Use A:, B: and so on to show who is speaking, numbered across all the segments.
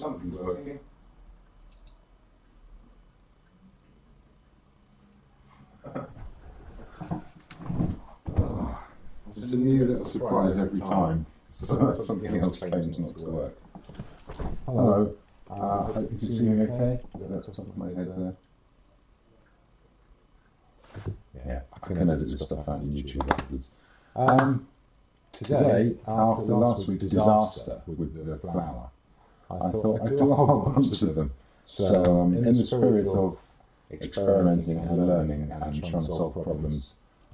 A: something's working. It's a new little surprise every time. Something else claims not to work. Hello. I hope you can see me okay. That's top of my head there. Yeah, I can edit this stuff out on YouTube afterwards. Today, after last week's disaster with the flower, I thought I'd do a whole bunch of them. So, in the spirit of experimenting and learning and trying to solve problems,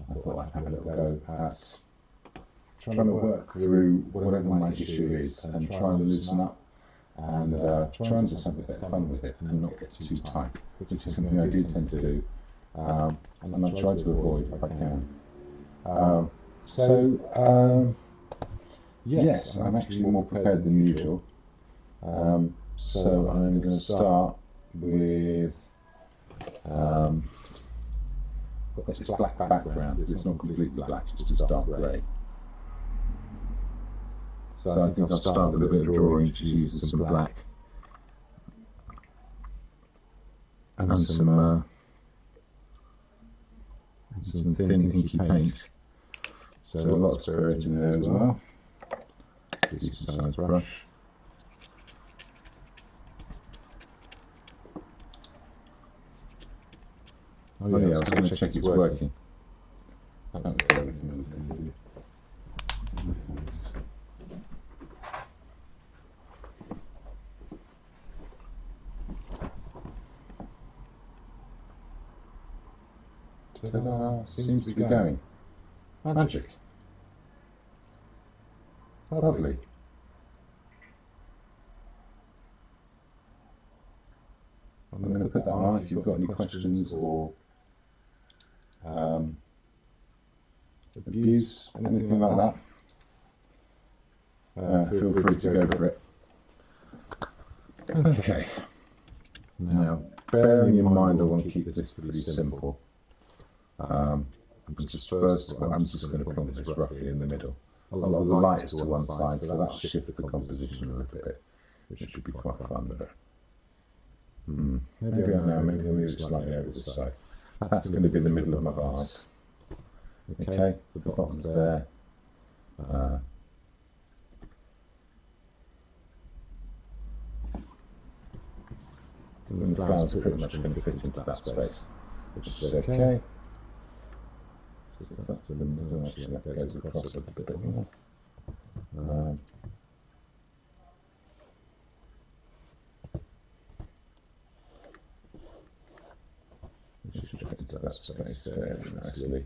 A: I thought I'd have a little go at trying to work through whatever my issue is and try and loosen up and try and just have a bit of fun with it and not get too tight, which is something I do tend to do, and I try to avoid if I can. Yes, I'm actually more prepared than usual. So I'm going to start with this black background. It's not completely black, it's just dark grey. So I think I'll start with a bit of drawing, just using some black and some thin inky paint. So a lot of spirit in there as well. Decent size brush. Oh yeah, I was going to check it's working. That's everything I was going to do. Ta-da! Seems to be going. Magic. Lovely. I'm going to put that on. If you've got any questions or abuse, anything like that, feel free to go for it. Okay. Now, bearing in mind I want to keep this pretty simple. I'm just going to plonk this roughly in the middle. A lot of the light is to one side, so that'll shift the composition a little bit, which should be quite fun. But maybe I know, maybe I'll move it slightly over this side. That's going to be the middle of my vase. Okay, the bottom's there. And the flowers are pretty much going to fit into that space, which is okay. So that's the middle, actually that goes across a bit more. We should fit into that space very nicely.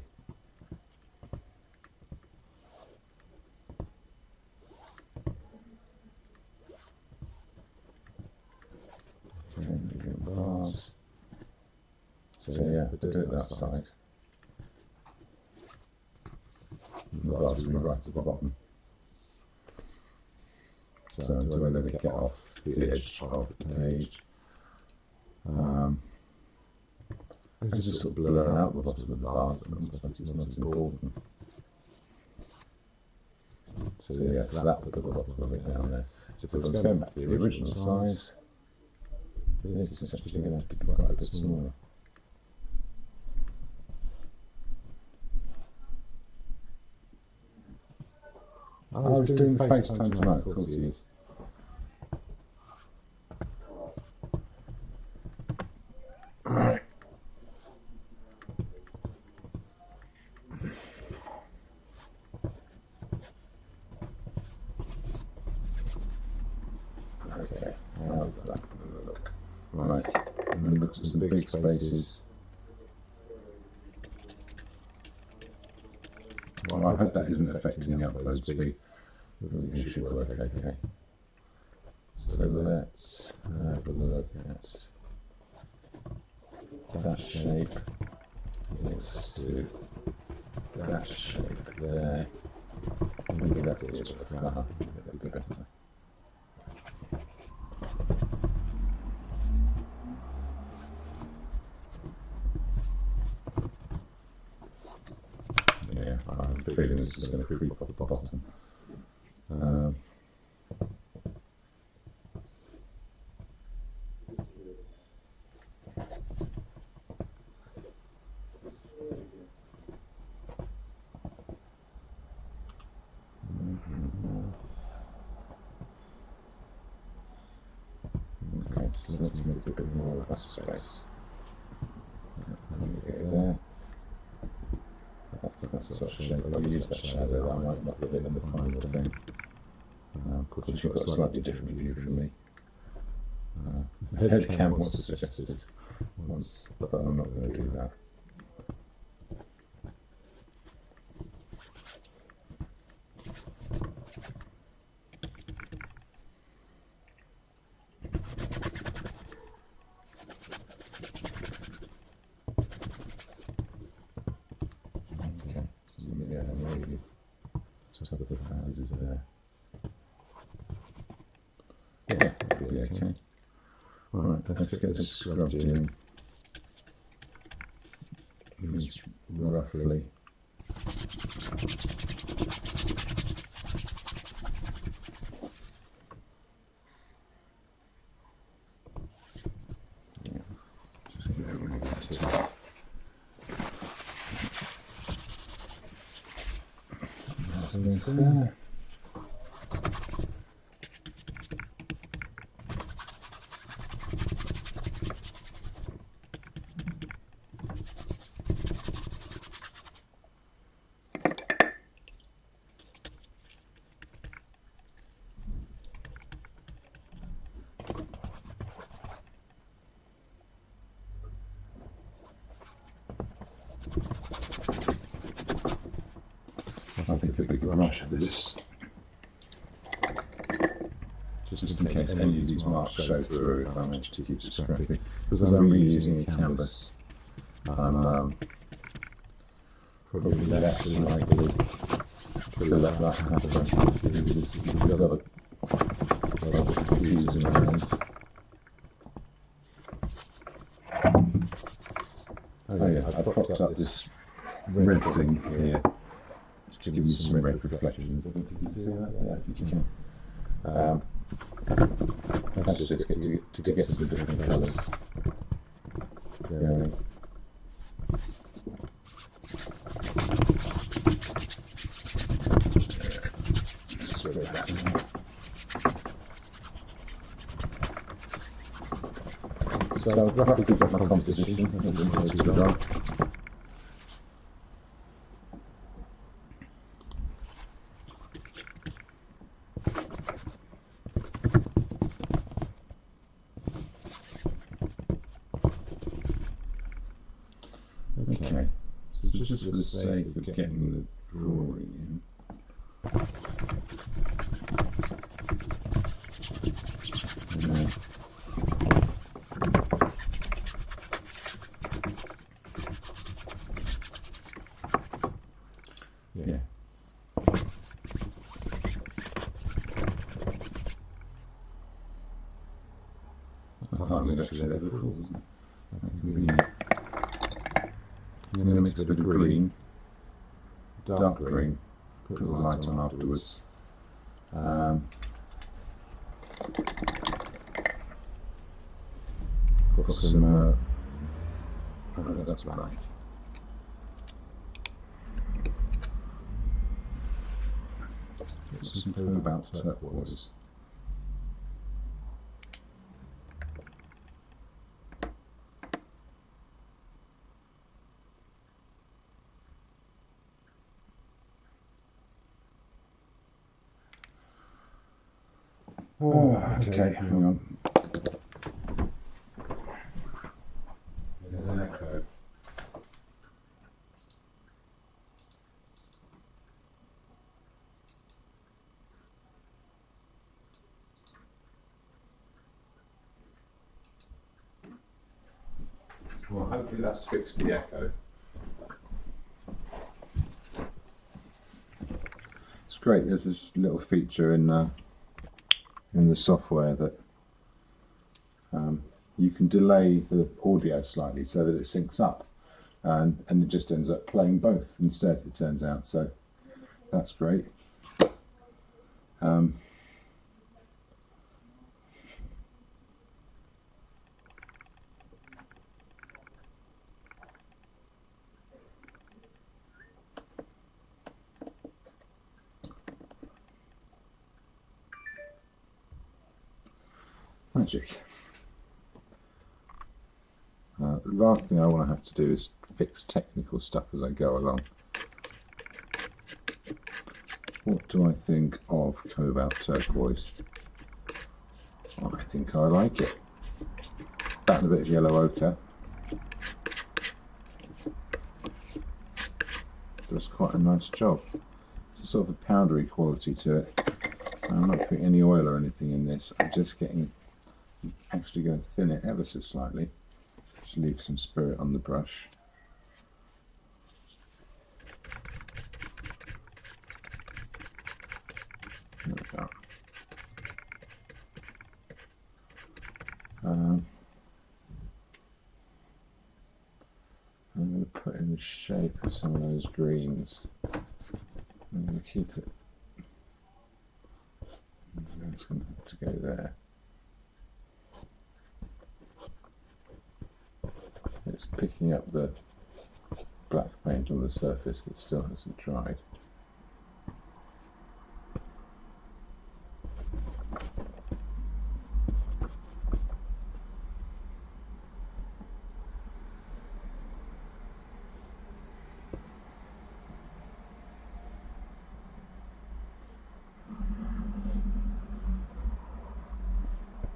A: Okay, moving bars. So yeah, we'll do it that side. The bars will be right at the bottom. So until I let it get off the edge of the page, I just sort of blur out the bottom of the bars, and it's like it's not important. So yeah, that put the bottom of it down there. So if I was going back to the original size, this is actually going to have to be quite a bit smaller. I was doing FaceTime tonight, of course he is. Right. Okay, how's that going to look? Right, and then look at some big spaces. Well, I hope that isn't affecting the upload speed. It should work okay. So let's have a look at that shape next to that shape there. Maybe that's the edge of the flower, that'd be better. Yeah, I have a feeling this is going to creep off the bottom. bit more of a space. There. That's the sort of shape. I'll use that shadow. I might not put it in the final thing. Of course, you've got a slightly different view from me. Headcam was suggested once, but I'm not going to do that. Top of the houses there. Yeah, that'll be okay. Right, let's get this scrubbed in. Just roughly. There. I think a big brush of this, just in case any of these marks show through if I manage to keep it scrappy. Because I'm reusing a canvas, I'm probably less likely to let that happen because you've got a confused in my hand. Oh yeah, I propped up this red thing here to give you some red reflections. I don't think you can see that. Yeah, I think you can. That's just to get some different colours going. Spread that out. So I've roughly got my composition. Okay, so just for the sake of getting the drawing in, yeah. I think actually they're cool, isn't it? I'm going to mix a bit of green, dark green, put the light on afterwards. Got some, oh, that's black. Some cobalt turquoise. Oh, okay, hang on. There's an echo. Well, hopefully that's fixed the echo. It's great, there's this little feature in the software that you can delay the audio slightly so that it syncs up, and it just ends up playing both instead, it turns out, so that's great. Magic. last thing I want to have to do is fix technical stuff as I go along. What do I think of Cobalt Turquoise? Well, I think I like it. That and a bit of yellow ochre. Does quite a nice job. It's a sort of a powdery quality to it. I'm not putting any oil or anything in this. I'm actually going to thin it ever so slightly. Just leave some spirit on the brush. There we go. I'm going to put in the shape of some of those greens. I'm going to keep it. It's going to have to go there. It's picking up the black paint on the surface that still hasn't dried.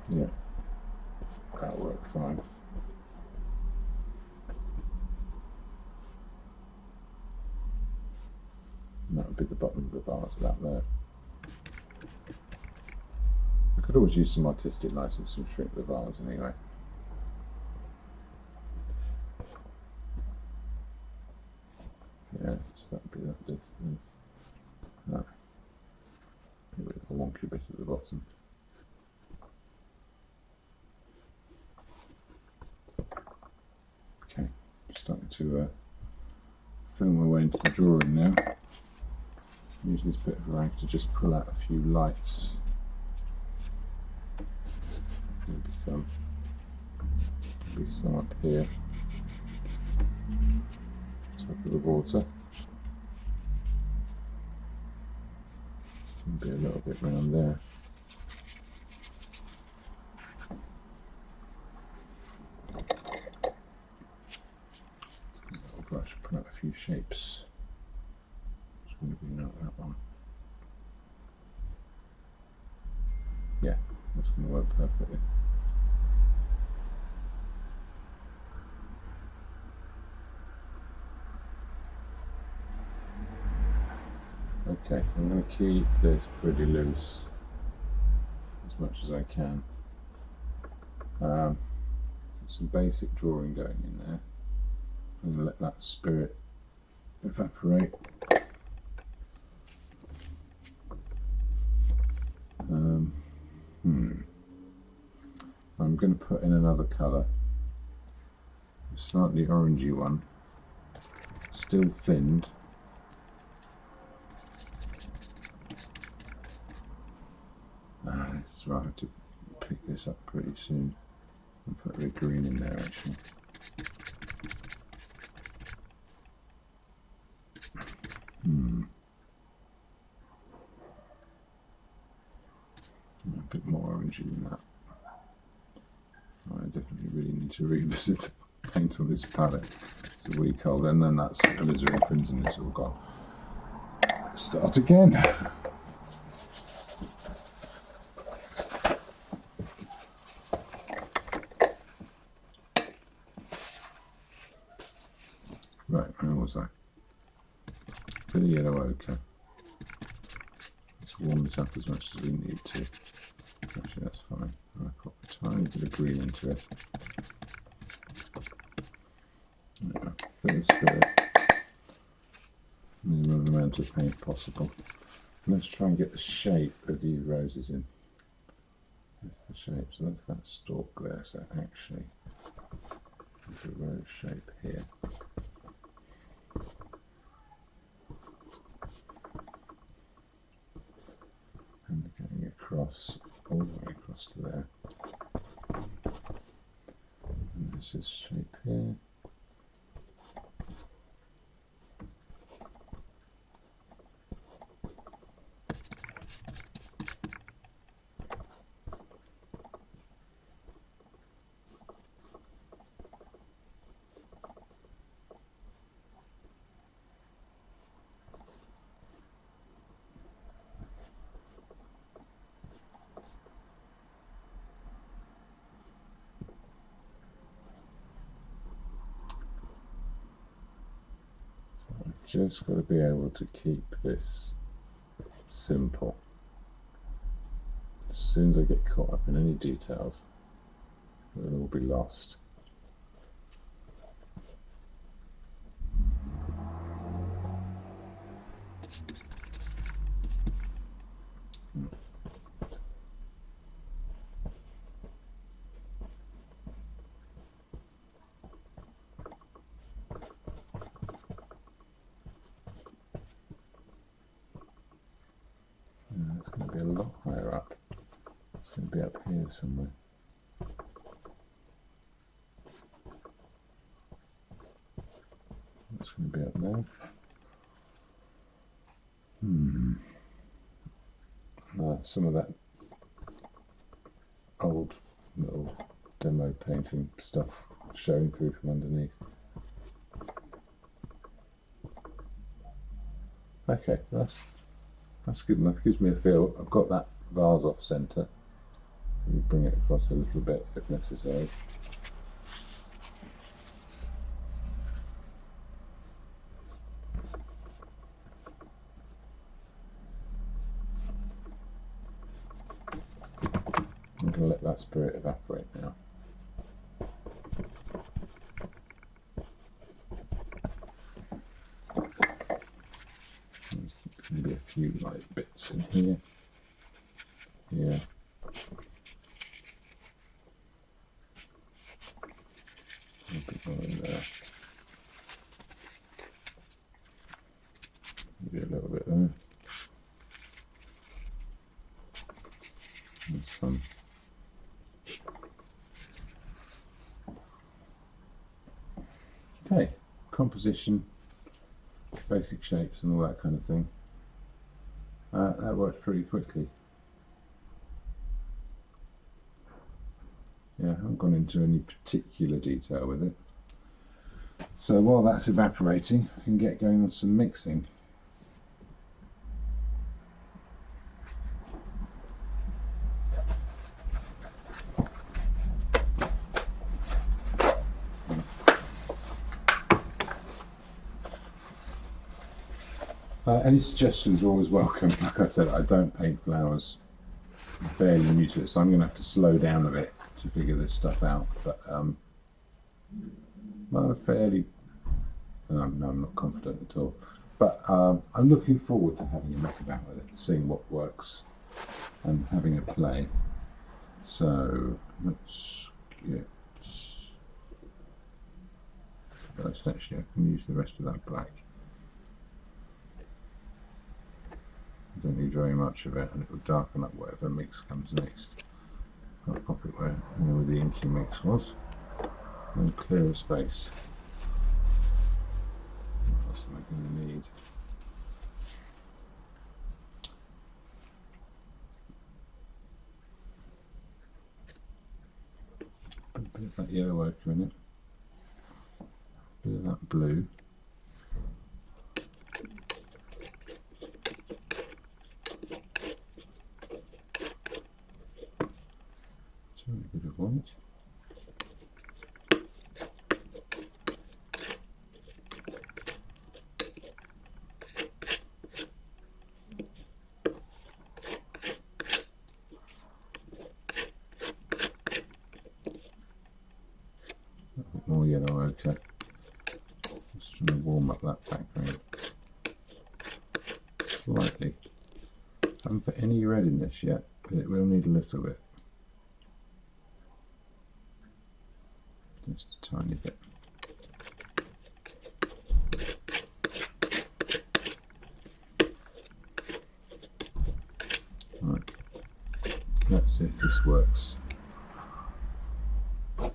A: Yeah, that'll work fine. And that would be the bottom of the vase about there. I could always use some artistic license and shrink the vase anyway. Yeah, so that would be that distance. No. Maybe a wonky bit at the bottom. Okay, starting to film my way into the drawing now. Use this bit of rag to just pull out a few lights. Maybe some up here, top of the water. Maybe a little bit round there. Little brush, pull out a few shapes. Just going to be out that one. Yeah, that's going to work perfectly. Okay, I'm going to keep this pretty loose as much as I can. Some basic drawing going in there. I'm going to let that spirit evaporate. I'm going to put in another colour, a slightly orangey one, still thinned. That's right, I have to pick this up pretty soon and put the green in there actually. A bit more orangey than that. I definitely really need to revisit the paint on this palette. It's a week old, and then that's alizarin crimson is all gone. Let's start again. Right, where was I? Bit of yellow ochre. Let's warm it up as much as we need to. Actually, that's fine. I'll put a tiny bit of green into it. Bit of spirit. Minimum amount of paint possible. Let's try and get the shape of these roses in. That's the shape, so that's that stalk there. So actually, there's a rose shape here. And going across, all the way across to there. And there's this shape here. just got to be able to keep this simple. As soon as I get caught up in any details, it'll all be lost. It's going to be a lot higher up. It's going to be up here somewhere. It's going to be up there. Some of that old little demo painting stuff showing through from underneath. Okay, that's good enough. Gives me a feel. I've got that vase off centre. Maybe bring it across a little bit if necessary. I'm going to let that spirit evaporate now. There's going to be a few light bits in here. Yeah. A bit more in there. Maybe a little bit there. And some. Okay, composition, basic shapes and all that kind of thing. That worked pretty quickly. Yeah, I haven't gone into any particular detail with it. So while that's evaporating, I can get going on some mixing. Any suggestions are always welcome. Like I said, I don't paint flowers. I'm fairly new to it, so I'm going to have to slow down a bit to figure this stuff out. But well, fairly. No, I'm not confident at all. But I'm looking forward to having a mess about with it, seeing what works, and having a play. So let's get. Actually, I can use the rest of that black. I don't need very much of it, and it will darken up whatever mix comes next. I'll pop it where the inky mix was, and clear a space. What else am I going to need? A bit of that yellow ochre in it, a bit of that blue. A bit of white. A bit more yellow ochre. Just trying to warm up that background slightly. I haven't put any red in this yet, but it will need a little bit. Just a tiny bit. Right, let's see if this works. I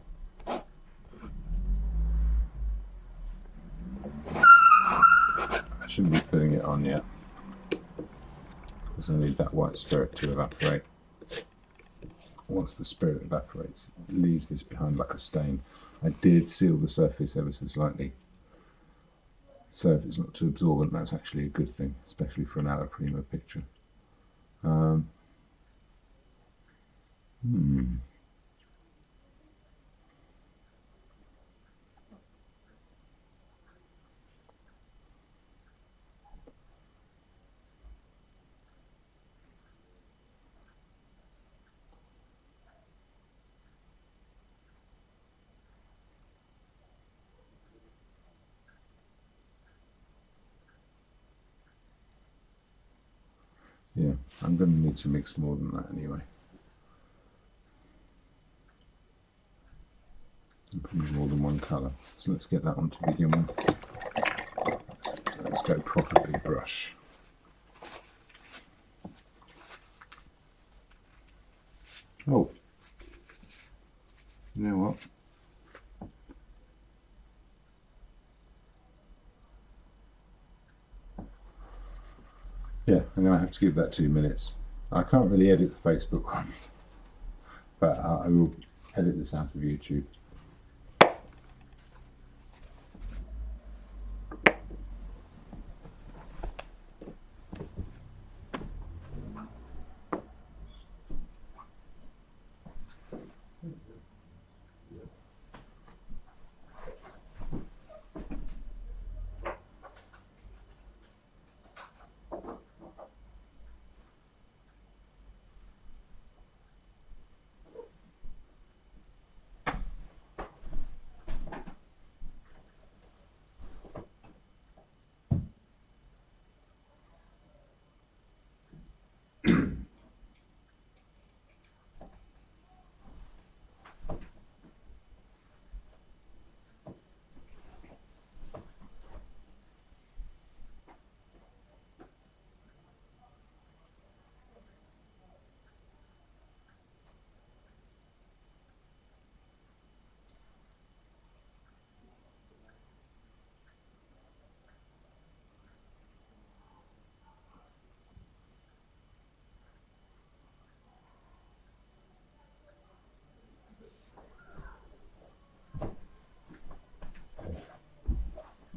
A: shouldn't be putting it on yet, because I need that white spirit to evaporate. Once the spirit evaporates, it leaves this behind like a stain. I did seal the surface ever so slightly, so if it's not too absorbent, that's actually a good thing, especially for an alla prima picture. Yeah, I'm going to need to mix more than that anyway. And probably more than one colour. So let's get that on to begin with. Let's go proper big brush. Oh, you know what? Yeah, I'm going to have to give that 2 minutes. I can't really edit the Facebook ones, but I will edit this out of YouTube.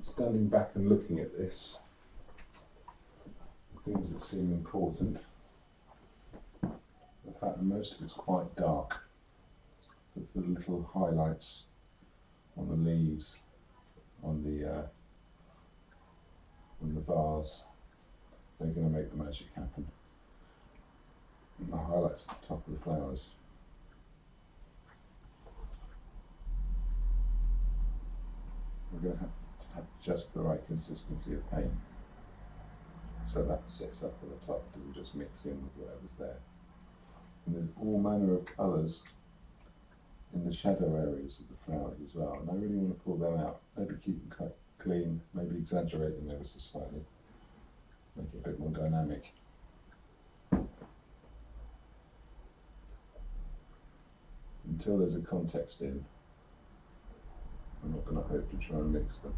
A: Standing back and looking at this, the things that seem important, the fact that most of it's quite dark. So it's the little highlights on the leaves, on the vase. They're going to make the magic happen. And the highlights at the top of the flowers. We're going to have just the right consistency of paint. So that sits up at the top, doesn't just mix in with whatever's there. And there's all manner of colours in the shadow areas of the flowers as well, and I really want to pull them out. Maybe keep them quite clean, maybe exaggerate them ever so slightly, make it a bit more dynamic. Until there's a context in, I'm not going to hope to try and mix them.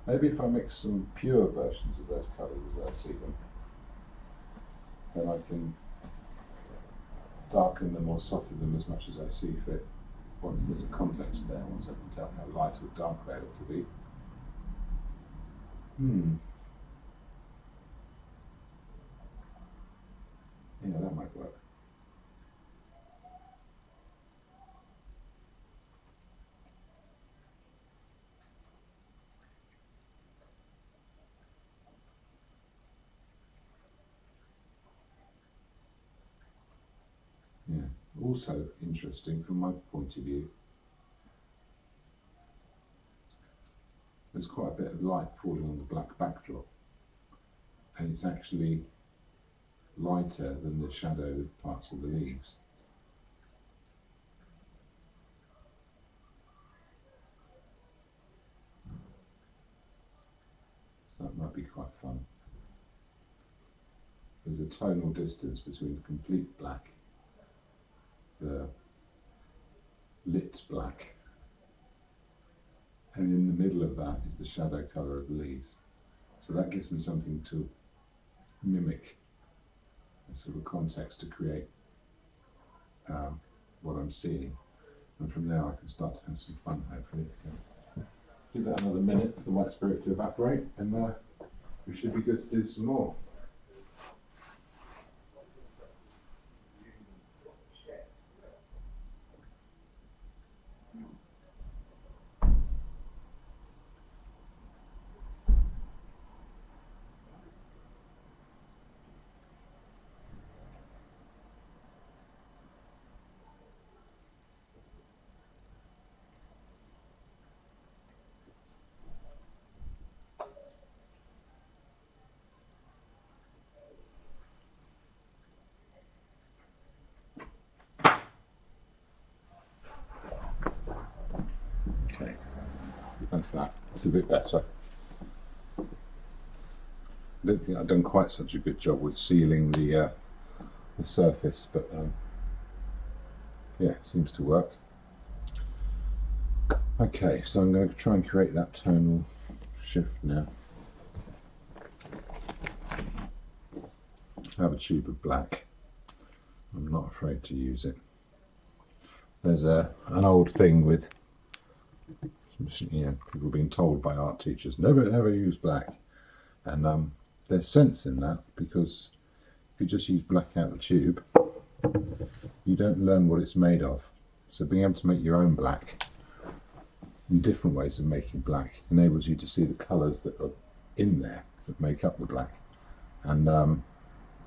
A: Maybe if I mix some pure versions of those colours as I see them, then I can darken them or soften them as much as I see fit. Once there's a context there, once I can tell how light or dark they ought to be. Yeah, that might work. Yeah. Also interesting from my point of view, there's quite a bit of light falling on the black backdrop, and it's actually lighter than the shadow parts of the leaves. So that might be quite fun. There's a tonal distance between the complete black, the lit black, and in the middle of that is the shadow colour of the leaves. So that gives me something to mimic, a sort of context to create what I'm seeing. And from there I can start to have some fun, hopefully. Give that another minute for the white spirit to evaporate, and we should be good to do some more. How's that? It's a bit better. I don't think I've done quite such a good job with sealing the surface, but yeah, it seems to work. Okay, so I'm going to try and create that tonal shift now. I have a tube of black. I'm not afraid to use it. There's an old thing with, you know, people being told by art teachers, never ever use black. And there's sense in that, because if you just use black out the tube, you don't learn what it's made of. So being able to make your own black, and different ways of making black, enables you to see the colours that are in there that make up the black, and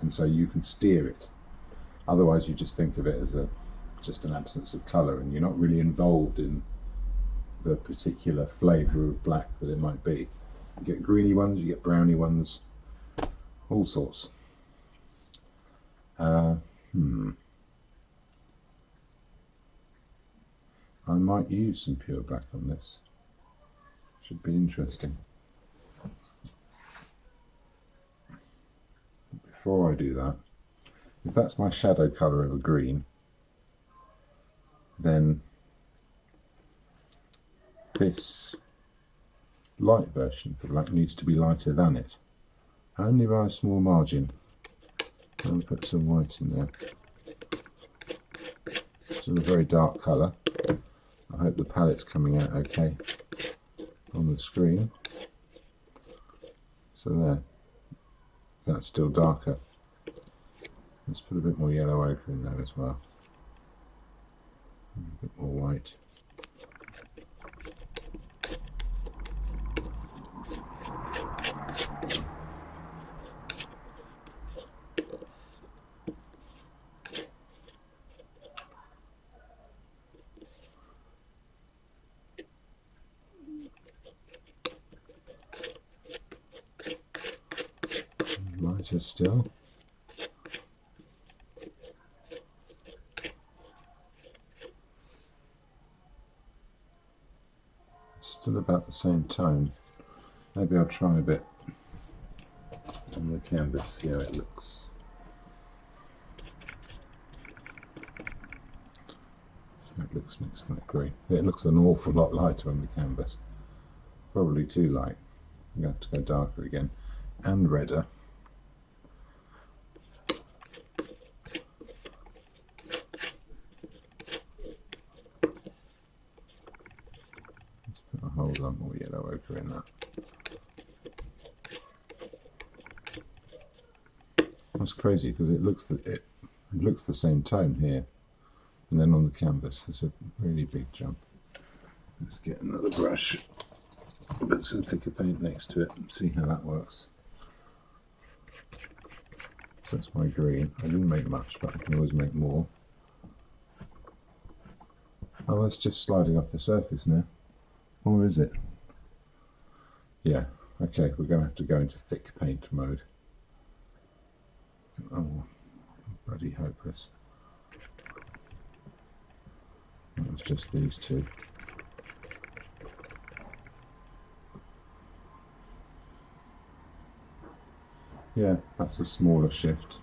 A: so you can steer it. Otherwise you just think of it as just an absence of colour, and you're not really involved in the particular flavour of black that it might be. You get greeny ones, you get browny ones, all sorts. I might use some pure black on this. Should be interesting. Before I do that, if that's my shadow colour of a green, then this light version of the black needs to be lighter than it, only by a small margin. I'll put some white in there. It's a very dark colour. I hope the palette's coming out okay on the screen. So there, that's still darker. Let's put a bit more yellow ochre in there as well. A bit more white. Lighter still. Still about the same tone. Maybe I'll try a bit on the canvas, see how it looks. So it looks next to that green. It looks an awful lot lighter on the canvas. Probably too light. I'm going to have to go darker again, and redder. Hold on, more yellow ochre in that. That's crazy, because it looks the same tone here, and then on the canvas there's a really big jump. Let's get another brush, put some thicker paint next to it, and see how that works. So that's my green. I didn't make much, but I can always make more. Oh, that's just sliding off the surface now. Or is it? Yeah, okay, we're going to have to go into thick paint mode. Oh, bloody hopeless. That was just these two. Yeah, that's a smaller shift.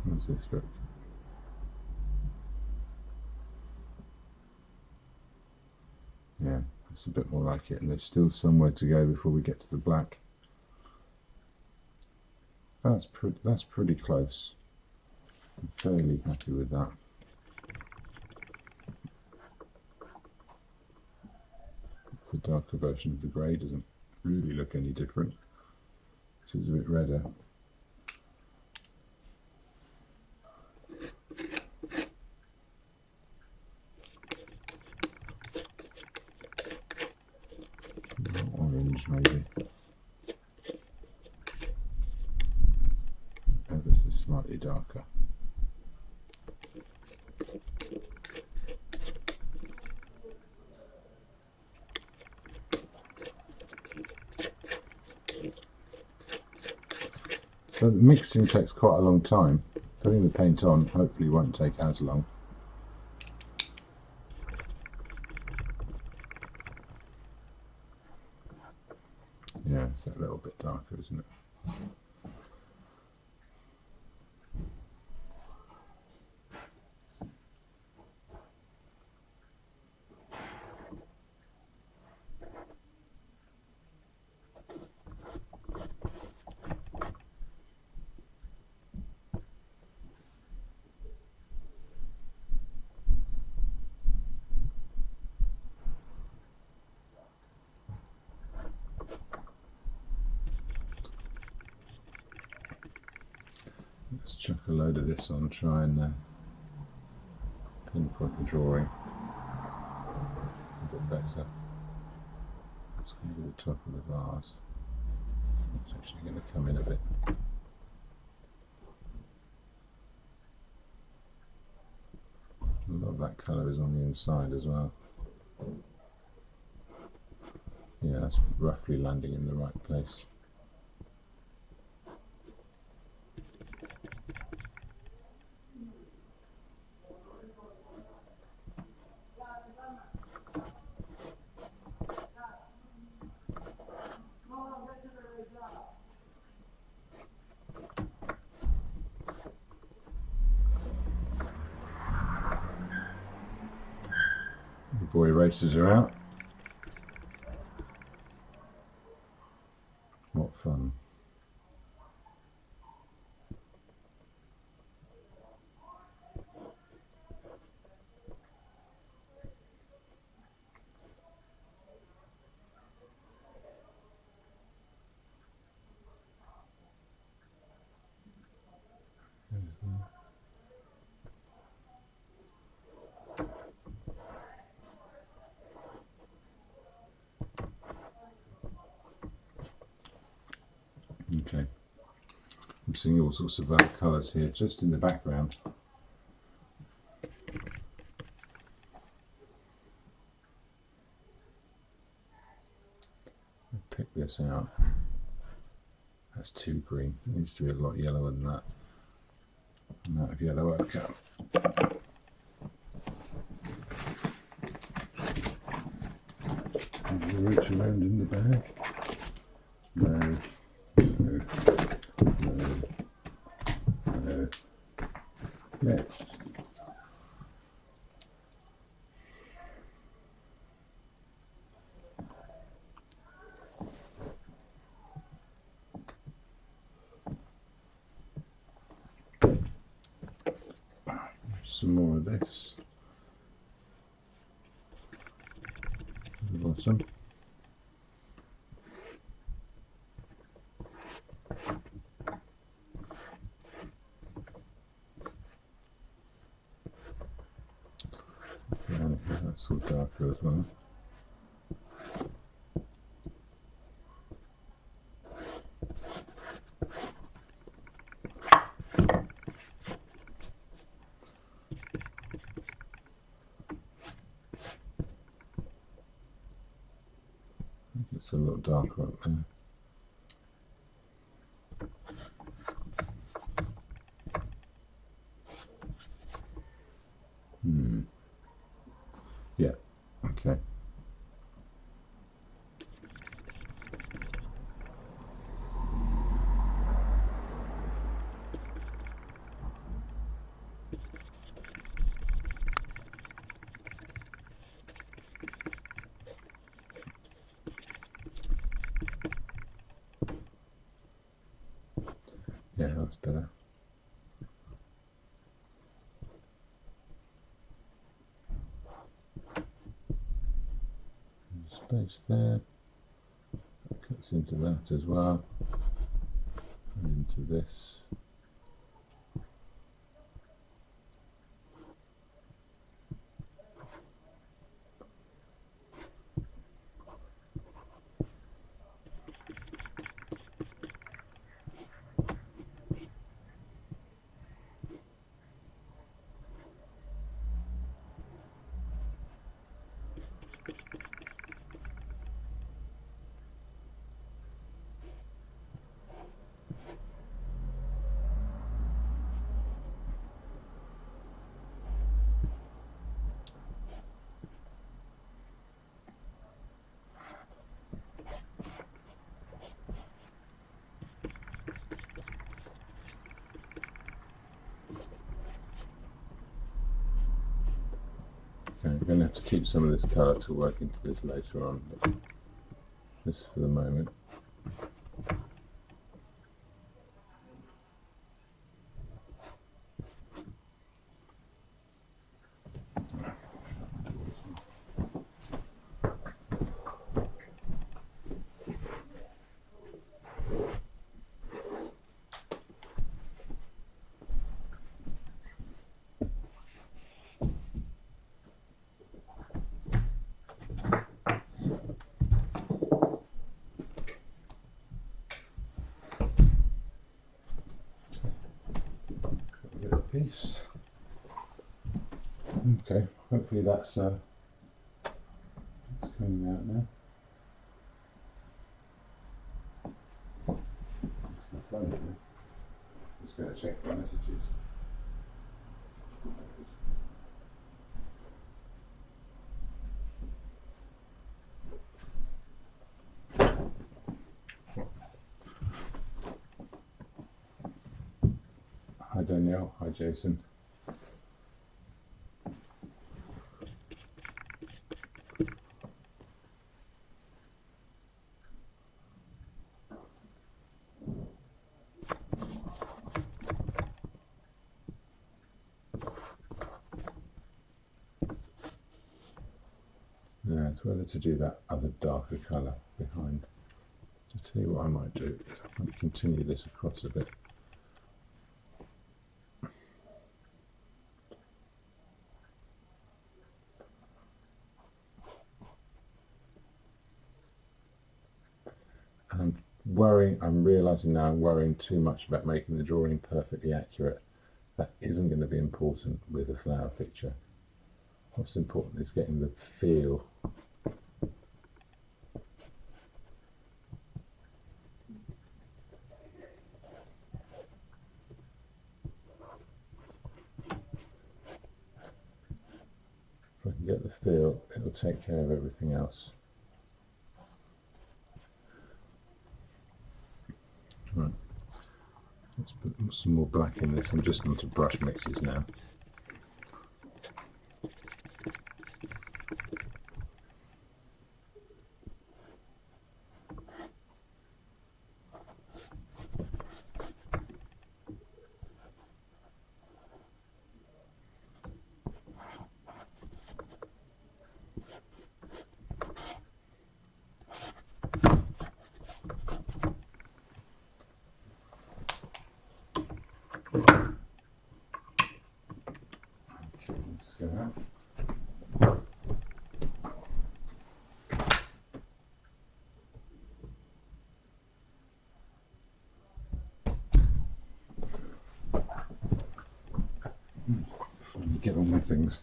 A: How's this look? Yeah, that's a bit more like it, and there's still somewhere to go before we get to the black. That's pretty close. I'm fairly happy with that. The darker version of the grey doesn't really look any different. This is a bit redder. Orange maybe. Oh, this is slightly darker. So the mixing takes quite a long time. Putting the paint on hopefully won't take as long. Yeah, it's a little bit darker, isn't it? Let's chuck a load of this on, try and pinpoint the drawing a bit better. It's going to be the top of the vase. It's actually going to come in a bit. A lot of that colour is on the inside as well. Yeah, that's roughly landing in the right place. The boy races are out. What fun. Who's that? Okay, I'm seeing all sorts of other colours here just in the background. I'll pick this out. That's too green. It needs to be a lot yellower than that. Amount of yellow I've got. Reach around in the bag. No, no, no, no. Yes. Some more of this. At the bottom. Okay, that's all darker as well. It's a little darker up there. Yeah, okay. Yeah, that's better. Space there. Cuts into that as well. And into this. I'm going to have to keep some of this colour to work into this later on, but just for the moment. Piece. Okay, hopefully that's coming out now. Just going to check the messages. Hi Danielle, hi Jason. Yeah, it's whether to do that other darker colour behind. I'll tell you what I might do. I might continue this across a bit. And I'm realising now I'm worrying too much about making the drawing perfectly accurate. That isn't going to be important with a flower picture. What's important is getting the feel. If I can get the feel, it'll take care of everything else. Right, let's put some more black in this. I'm just onto brush mixes now. Get on with things.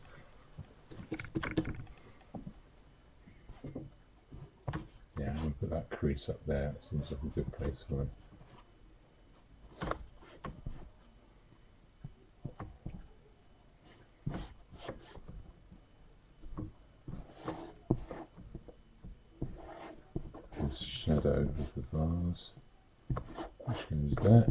A: Yeah, I'm going to put that crease up there. It seems like a good place for it. This shadow of the vase, which goes there.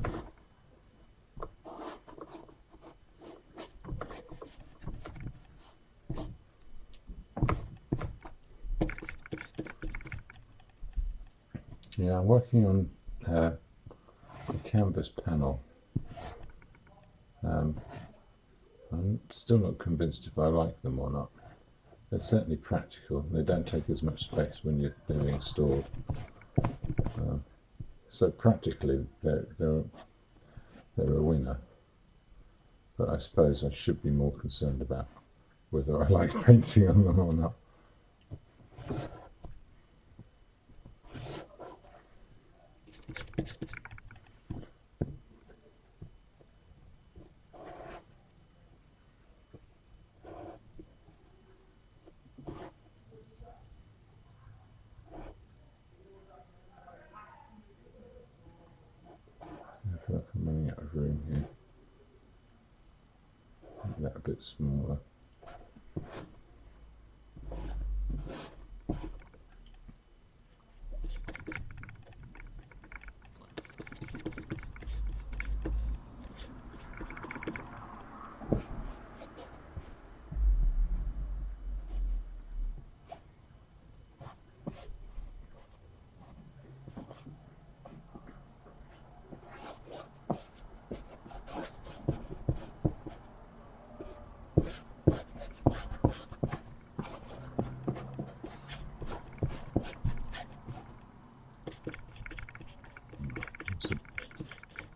A: Yeah, I'm working on a canvas panel. I'm still not convinced if I like them or not. They're certainly practical. They don't take as much space when they're being stored. So practically, they're a winner. But I suppose I should be more concerned about whether I like painting on them or not. I feel like I'm running out of room here. Make that a bit smaller.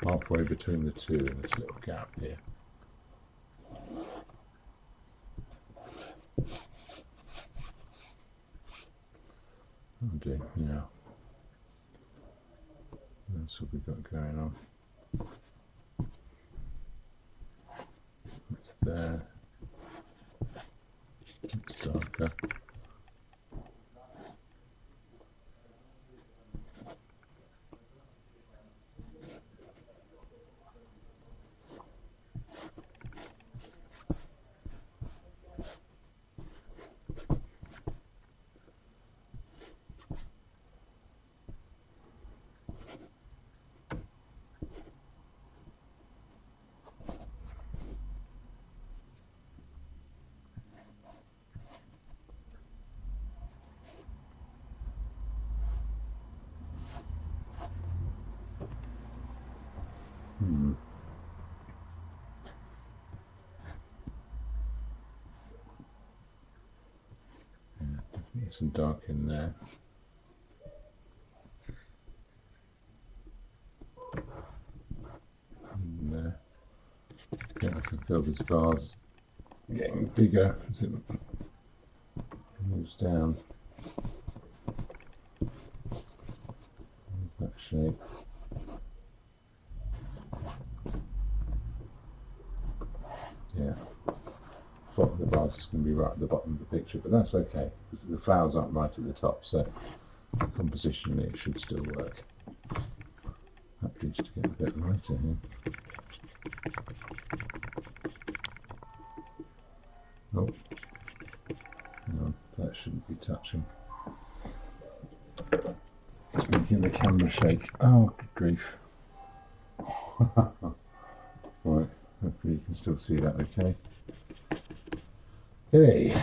A: halfway between the two in this little gap here. Oh dear, yeah. That's what we've got going on. It's there. It's darker. Some dark in there. And there. Okay, I can feel this vase getting bigger as it moves down. There's that shape. Yeah. Bottom of the vase is going to be right at the bottom of the picture, but that's okay because the flowers aren't right at the top, so compositionally it should still work. That needs to get a bit lighter here. Oh, hang on, that shouldn't be touching. It's making the camera shake. Oh, good grief. Right, hopefully you can still see that okay. Hey.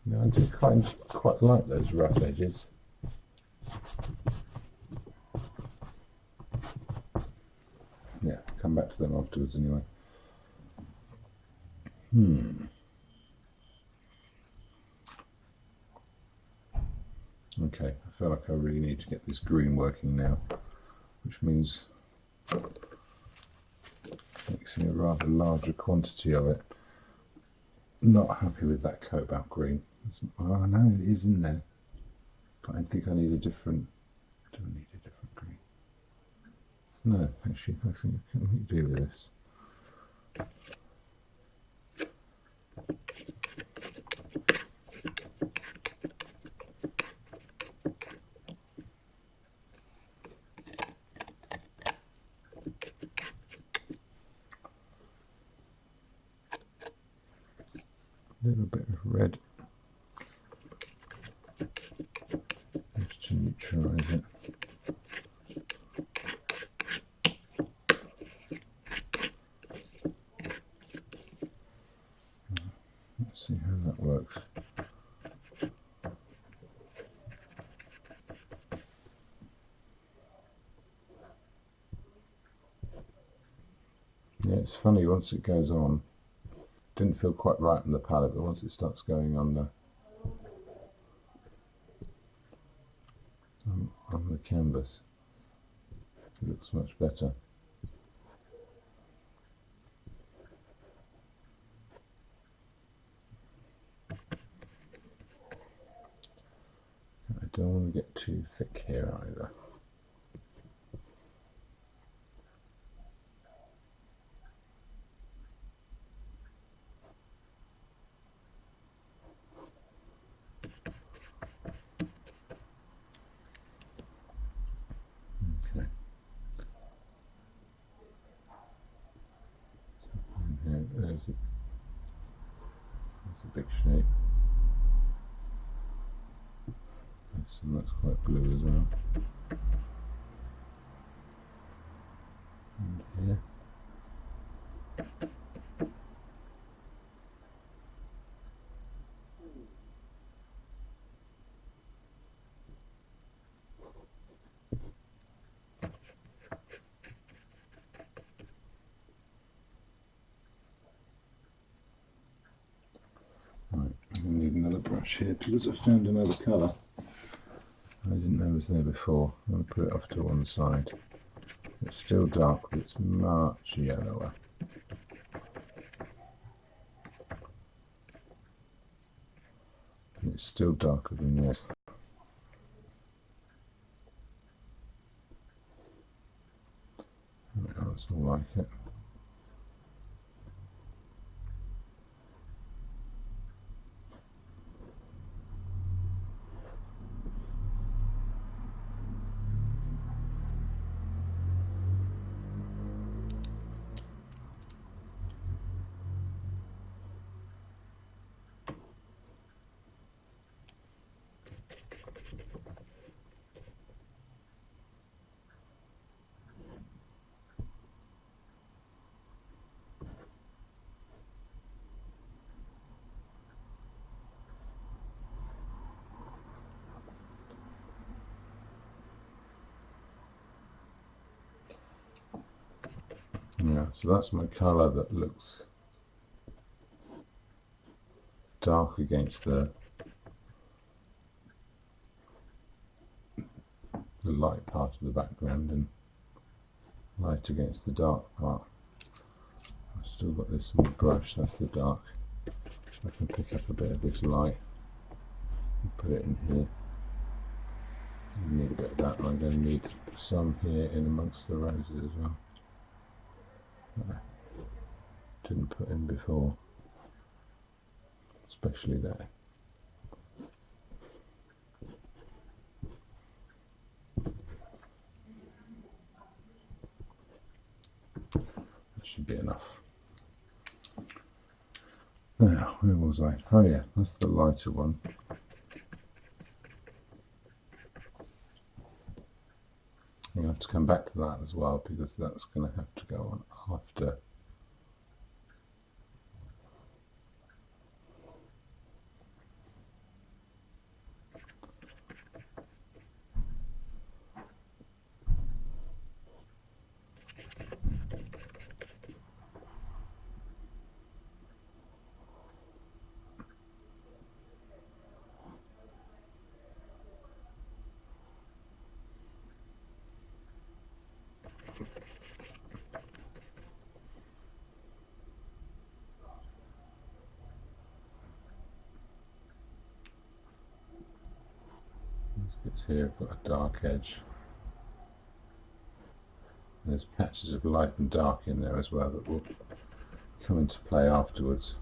A: Now I do quite like those rough edges. Yeah, come back to them afterwards anyway. Okay, I feel like I really need to get this green working now, which means mixing a rather larger quantity of it. Not happy with that cobalt green. Oh, I know it is in there, but I think I need a different. Do I need a different green? No, actually, I think I can make do with this. A little bit of red just to neutralise it. Let's see how that works. Yeah, it's funny, once it goes on, didn't feel quite right on the palette, but once it starts going on the canvas, it looks much better. I don't want to get too thick here either. Okay. So there's a big shape. There's some that's quite blue as well. And here. Right, another brush here because I found another colour I didn't know was there before. I'm going to put it off to one side. It's still dark, but it's much yellower. It's still darker than this. That's all like it. Yeah, so that's my colour that looks dark against the light part of the background and light against the dark part. I've still got this small brush, that's the dark. I can pick up a bit of this light and put it in here. You need a bit of that, and I'm going to need some here in amongst the roses as well. Didn't put in before, especially there. That should be enough. Now, where was I? Oh yeah, that's the lighter one. I'm going to have to come back to that as well because that's going to have to go on after. Here I've got a dark edge. And there's patches of light and dark in there as well that will come into play afterwards.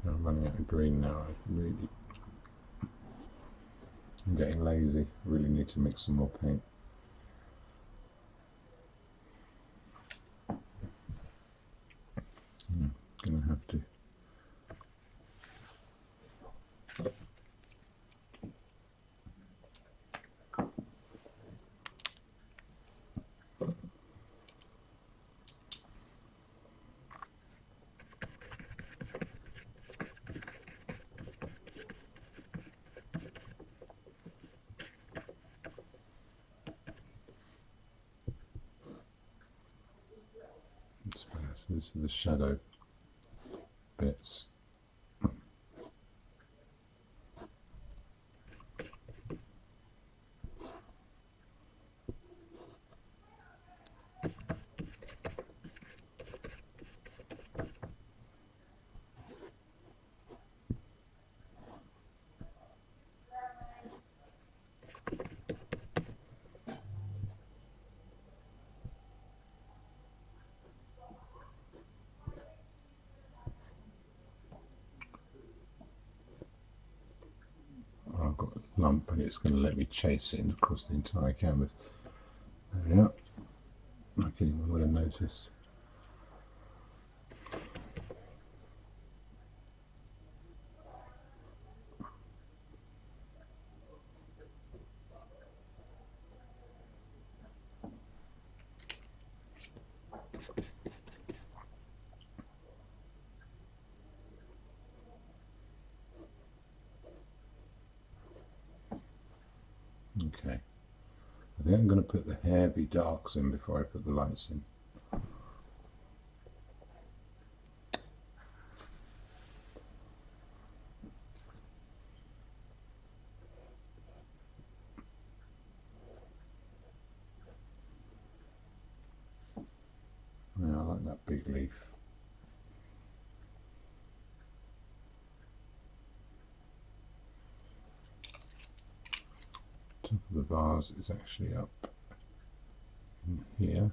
A: I'm running out of green now. I'm getting lazy. I really need to mix some more paint. I'm gonna have to. So this is the shadow bits. I've got a lump and it's going to let me chase it across the entire canvas. There we are. Like anyone would have noticed. Okay, I think I'm going to put the heavy darks in before I put the lights in. Yeah, I like that big leaf. Top of the vase is actually up in here.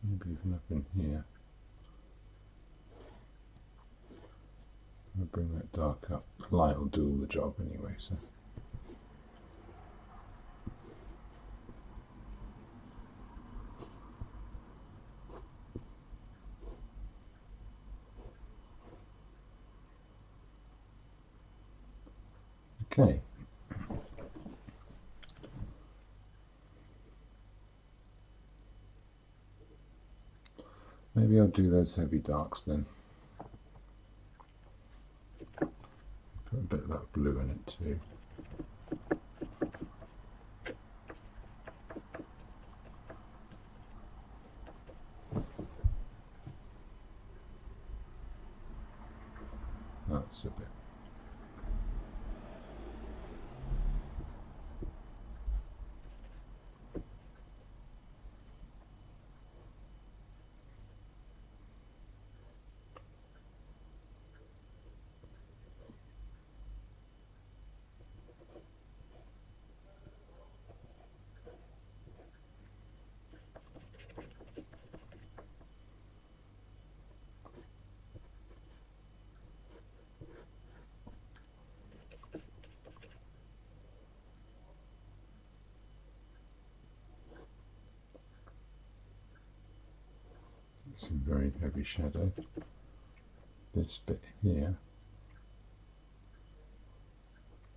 A: Maybe even up in here. I'll bring that dark up. The light will do all the job anyway, so. Okay. Maybe I'll do those heavy darks then. Put a bit of that blue in it too. That's a bit. Some very heavy shadow. This bit here.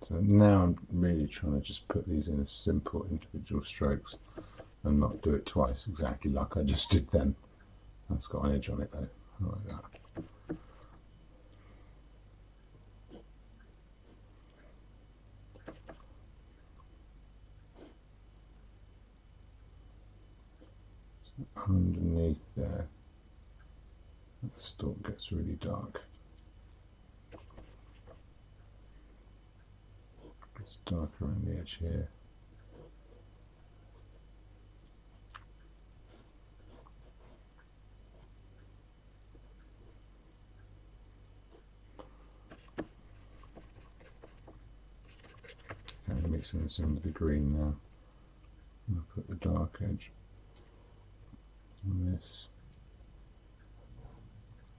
A: So now I'm really trying to just put these in as simple individual strokes and not do it twice exactly like I just did then. That's got an edge on it though. I like that. So underneath there, the stalk gets really dark. It's dark around the edge here. Okay, mixing this in with the green now. I'll put the dark edge on this.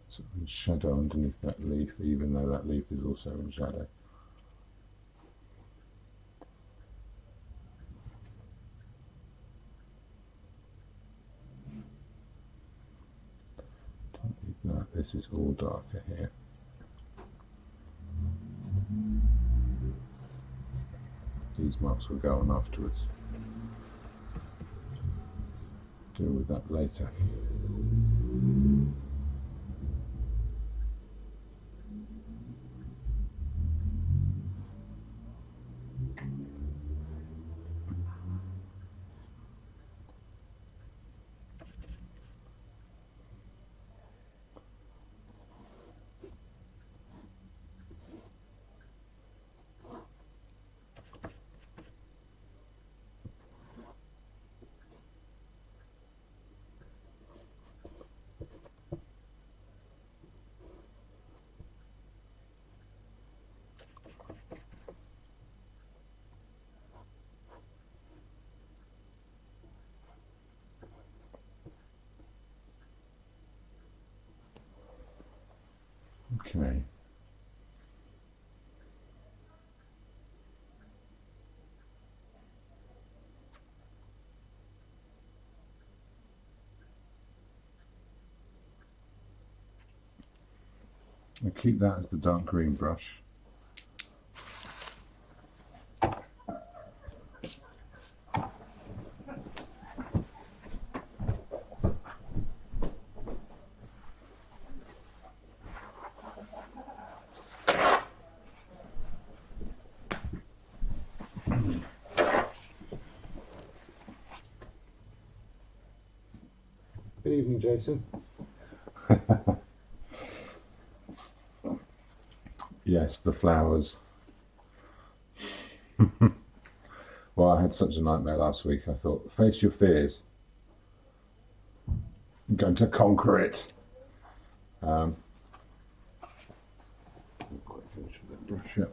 A: Sort of shadow underneath that leaf, even though that leaf is also in shadow. Don't need that. This is all darker here. These marks will go on afterwards. Deal with that later. Okay. I'll keep that as the dark green brush.
B: Good evening, Jason.
A: Yes, the flowers. Well, I had such a nightmare last week. I thought, face your fears. I'm going to conquer it. Not quite finished with that brush yet.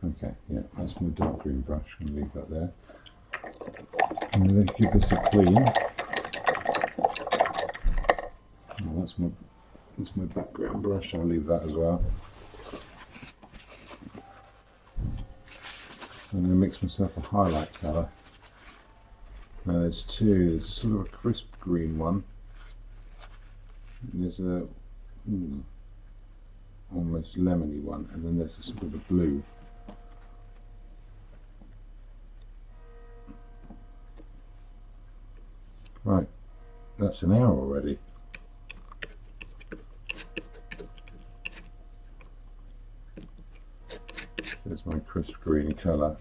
A: Okay, yeah, that's my dark green brush. I'm going to leave that there. I'm going to give this a clean. Oh, that's my background brush. I'll leave that as well. I'm going to mix myself a highlight colour. Now there's two. There's a sort of a crisp green one. And there's a almost lemony one, and then there's a sort of a blue. Right, that's an hour already. There's my crisp green colour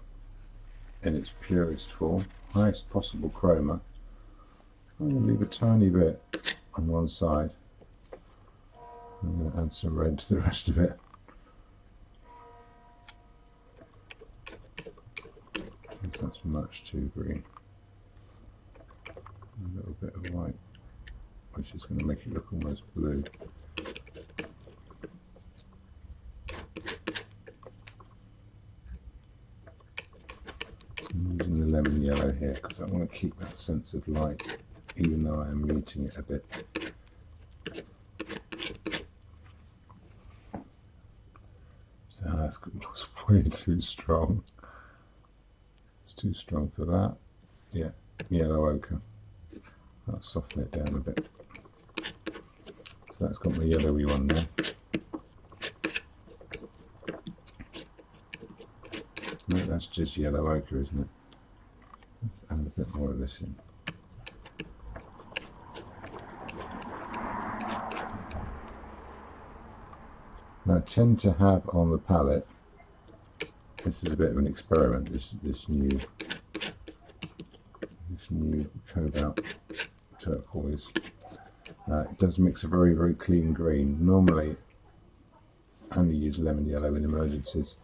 A: in its purest form, highest possible chroma. I'm going to leave a tiny bit on one side. I'm going to add some red to the rest of it. That's much too green. A little bit of white, which is going to make it look almost blue. I'm using the lemon yellow here because I want to keep that sense of light, even though I am muting it a bit. So that's way too strong. It's too strong for that. Yeah, yellow ochre. I'll soften it down a bit. So that's got my yellowy one there. No, that's just yellow ochre, isn't it? Let's add a bit more of this in. Now I tend to have on the palette, this is a bit of an experiment, this new cobalt turquoise. It does mix a very, very clean green. Normally I only use lemon yellow in emergencies.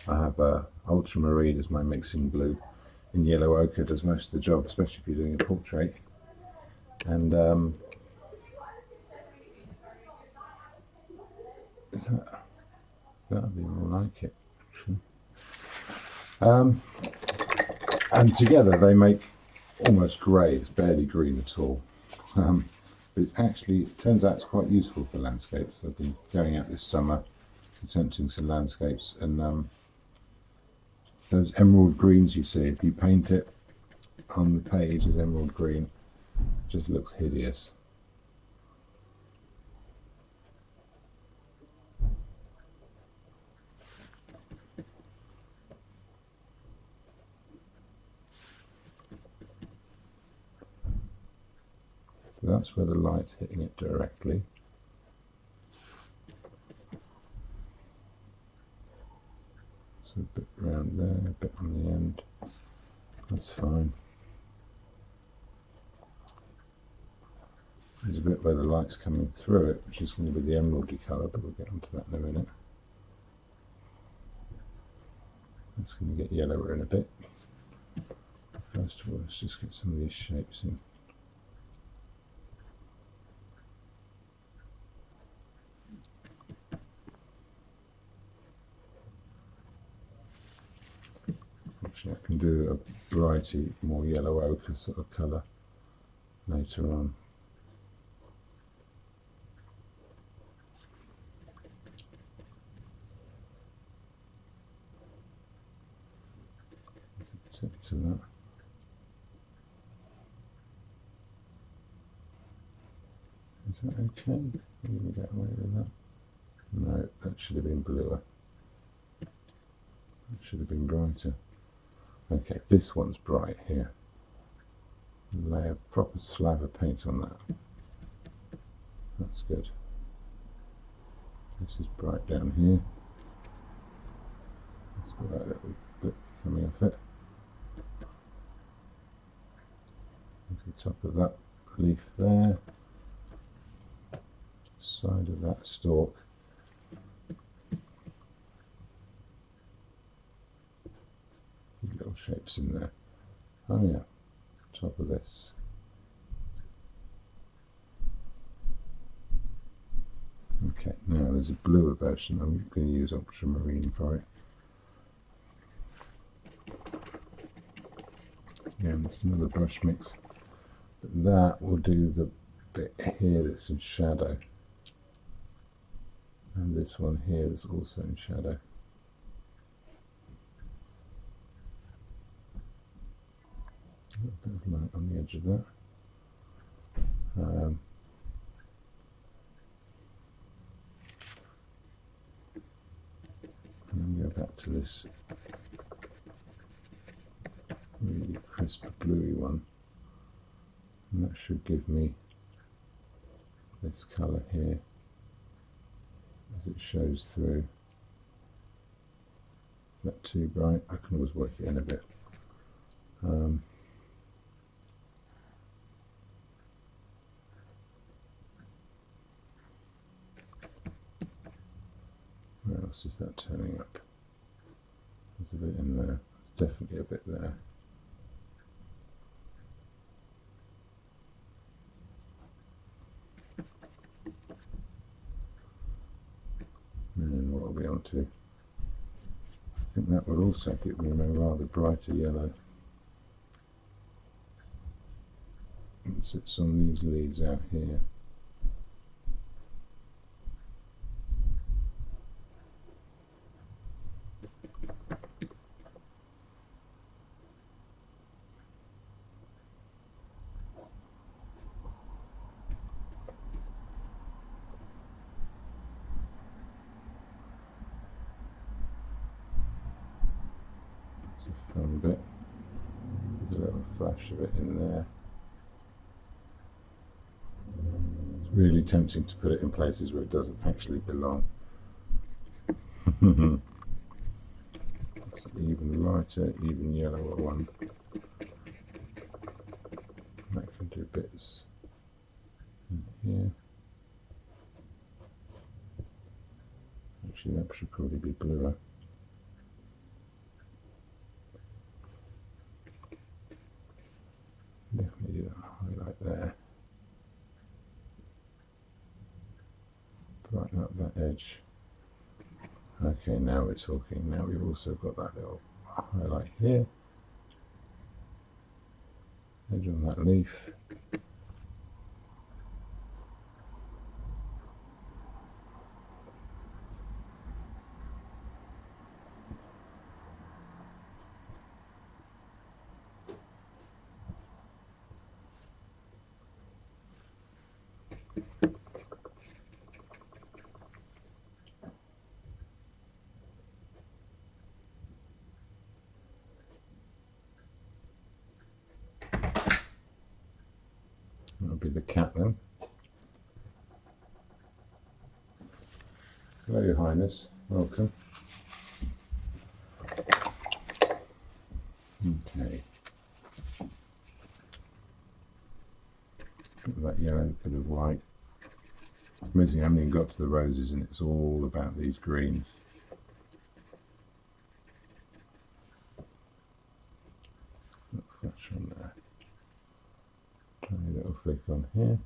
A: I have ultramarine as my mixing blue, and yellow ochre does most of the job, especially if you're doing a portrait. And that'll be more like it, actually. And together they make almost grey. It's barely green at all. But it's actually, it turns out it's quite useful for landscapes. I've been going out this summer attempting some landscapes, and those emerald greens you see, if you paint it on the page as emerald green, it just looks hideous. So that's where the light's hitting it directly. So a bit round there, a bit on the end. That's fine. There's a bit where the light's coming through it, which is going to be the emeraldy colour, but we'll get onto that in a minute. That's going to get yellower in a bit. First of all, let's just get some of these shapes in. Actually, I can do a brighty, more yellow ochre sort of colour later on. To that. Is that okay? I'm going to get away with that. No, that should have been bluer. That should have been brighter. Okay, this one's bright here. Lay a proper slab of paint on that. That's good. This is bright down here. Let's got that little bit coming off it. At the top of that leaf there. Side of that stalk. Little shapes in there. Oh yeah, top of this. Okay, now there's a bluer version. I'm going to use ultramarine for it. Again, it's another brush mix, but that will do the bit here that's in shadow, and this one here that's also in shadow. A bit of light on the edge of that. And then go back to this really crisp bluey one, and that should give me this colour here as it shows through. Is that too bright? I can always work it in a bit. Where else is that turning up? There's a bit in there. There's definitely a bit there. And what are we on to? I think that would also give me a rather brighter yellow. It sits on these leaves out here. Fun bit. There's a little flash of it in there. It's really tempting to put it in places where it doesn't actually belong. It's even lighter, even yellower one. That can do bits in here. Actually, that should probably be bluer. Definitely do that highlight there. Brighten up that edge. Okay, now we're talking. Now we've also got that little highlight here. Edge on that leaf. That'll be the cat then. Hello, Your Highness. Welcome. Okay. Got that yellow, bit of white. Amazing, I haven't even got to the roses, and it's all about these greens. Little flash on there. Tiny little flick on here.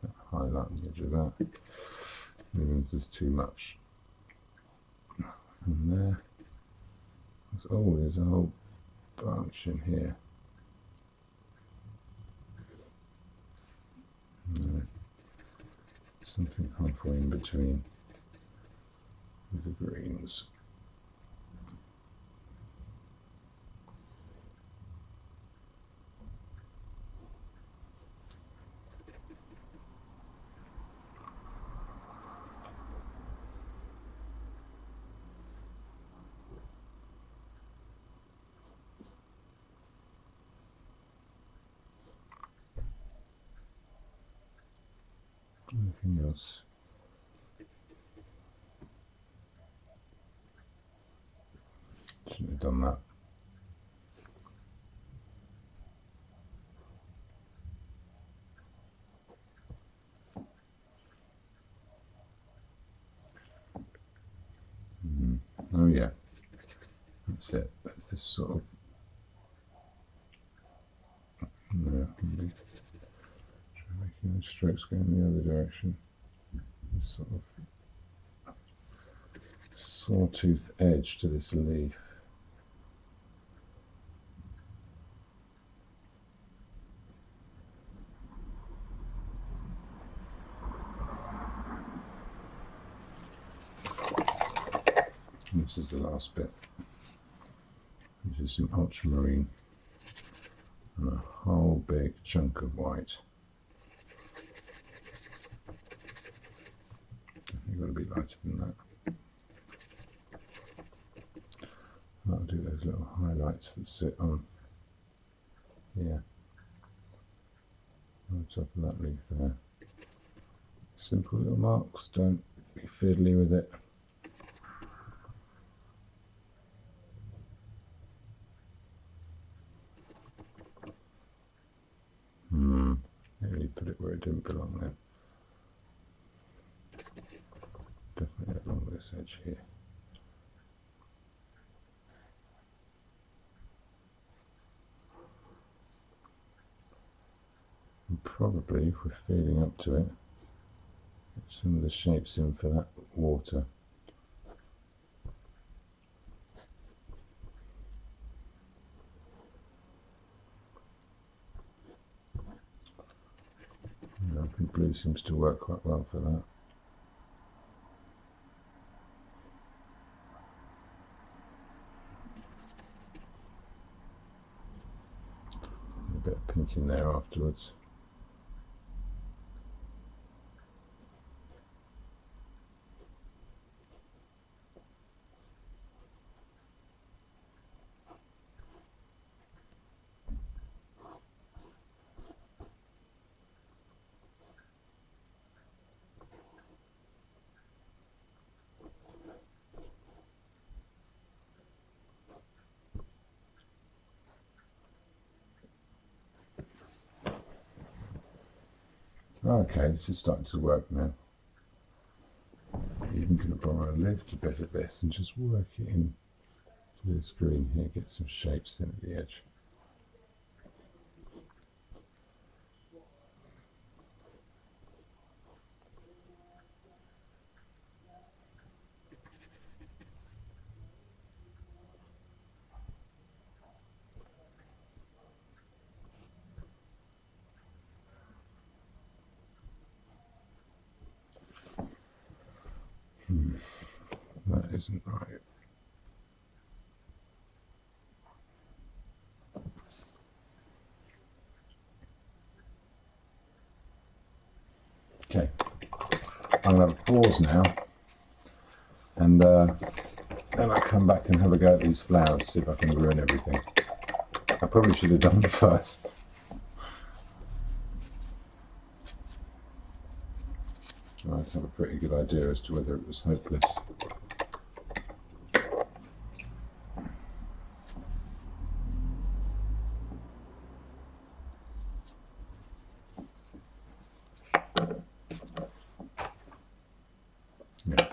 A: That highlight on the edge of that. Means there's too much. And there. Oh, there's a whole bunch in here. No. Something halfway in between the greens. Anything else? Shouldn't have done that. Oh yeah, that's it. That's this sort of. No, making the strokes go in the other direction. This sort of sawtooth edge to this leaf. And this is the last bit, which is some ultramarine and a whole big chunk of white. You've got to be lighter than that. That'll do those little highlights that sit on here, on top of that leaf there. Simple little marks, don't be fiddly with it. Nearly put it where it didn't belong then. Definitely along this edge here. And probably, if we're feeling up to it, get some of the shapes in for that water. I think blue seems to work quite well for that. A bit of pink in there afterwards. Okay, this is starting to work now. Even going to borrow a little bit of this and just work it in to this green here, get some shapes in at the edge. That isn't right. Okay, I'm going to have a pause now, and then I'll come back and have a go at these flowers, see if I can ruin everything. I probably should have done it first. I have a pretty good idea as to whether it was hopeless. Yeah.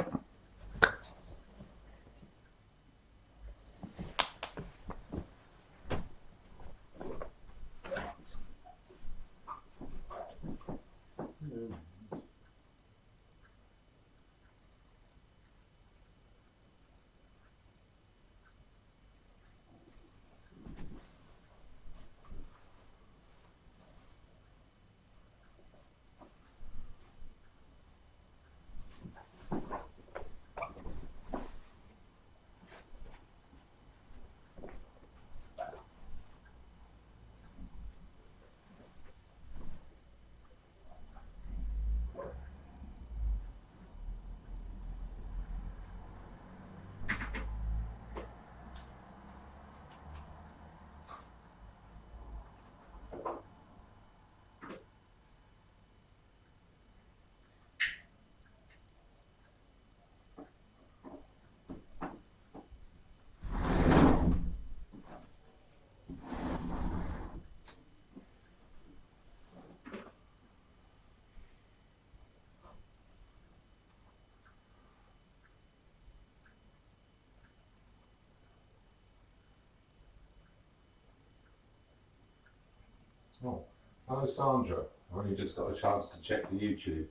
A: Hello Sandra, I've only just got a chance to check the YouTube.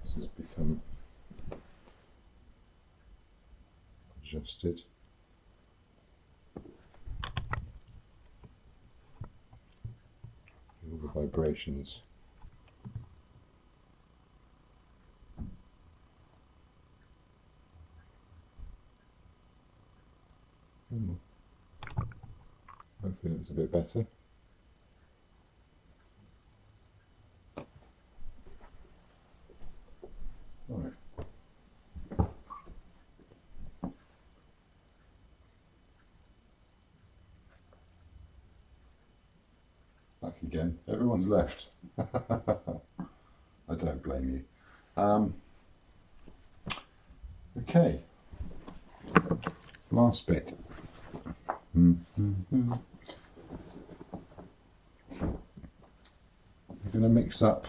A: This has become adjusted. All the vibrations. Hopefully that's a bit better. Right. Back again. Everyone's left. I don't blame you. Okay. Last bit. I'm going to mix up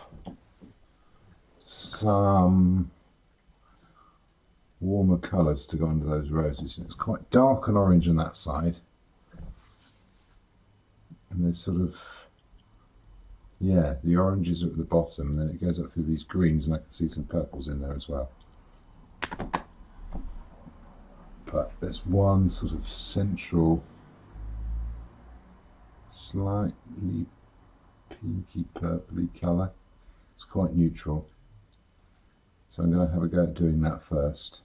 A: some warmer colours to go under those roses. It's quite dark and orange on that side, and there's sort of, yeah, the oranges are at the bottom, and then it goes up through these greens, and I can see some purples in there as well. But there's one sort of central, slightly pinky purpley colour. It's quite neutral, so I'm going to have a go at doing that first.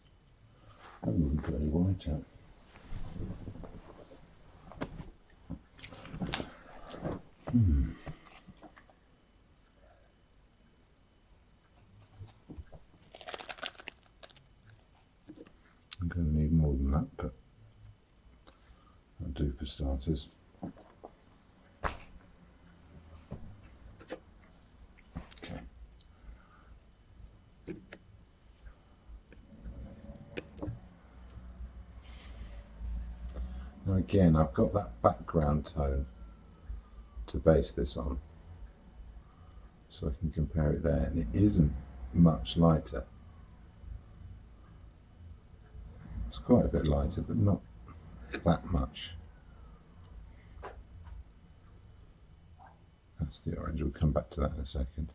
A: I haven't even put any white out. I'm going to need more than that, but I'll do for starters. Okay. Now again, I've got that background tone to base this on, so I can compare it there, and it isn't much lighter. It's quite a bit lighter, but not that much. That's the orange. We'll come back to that in a second.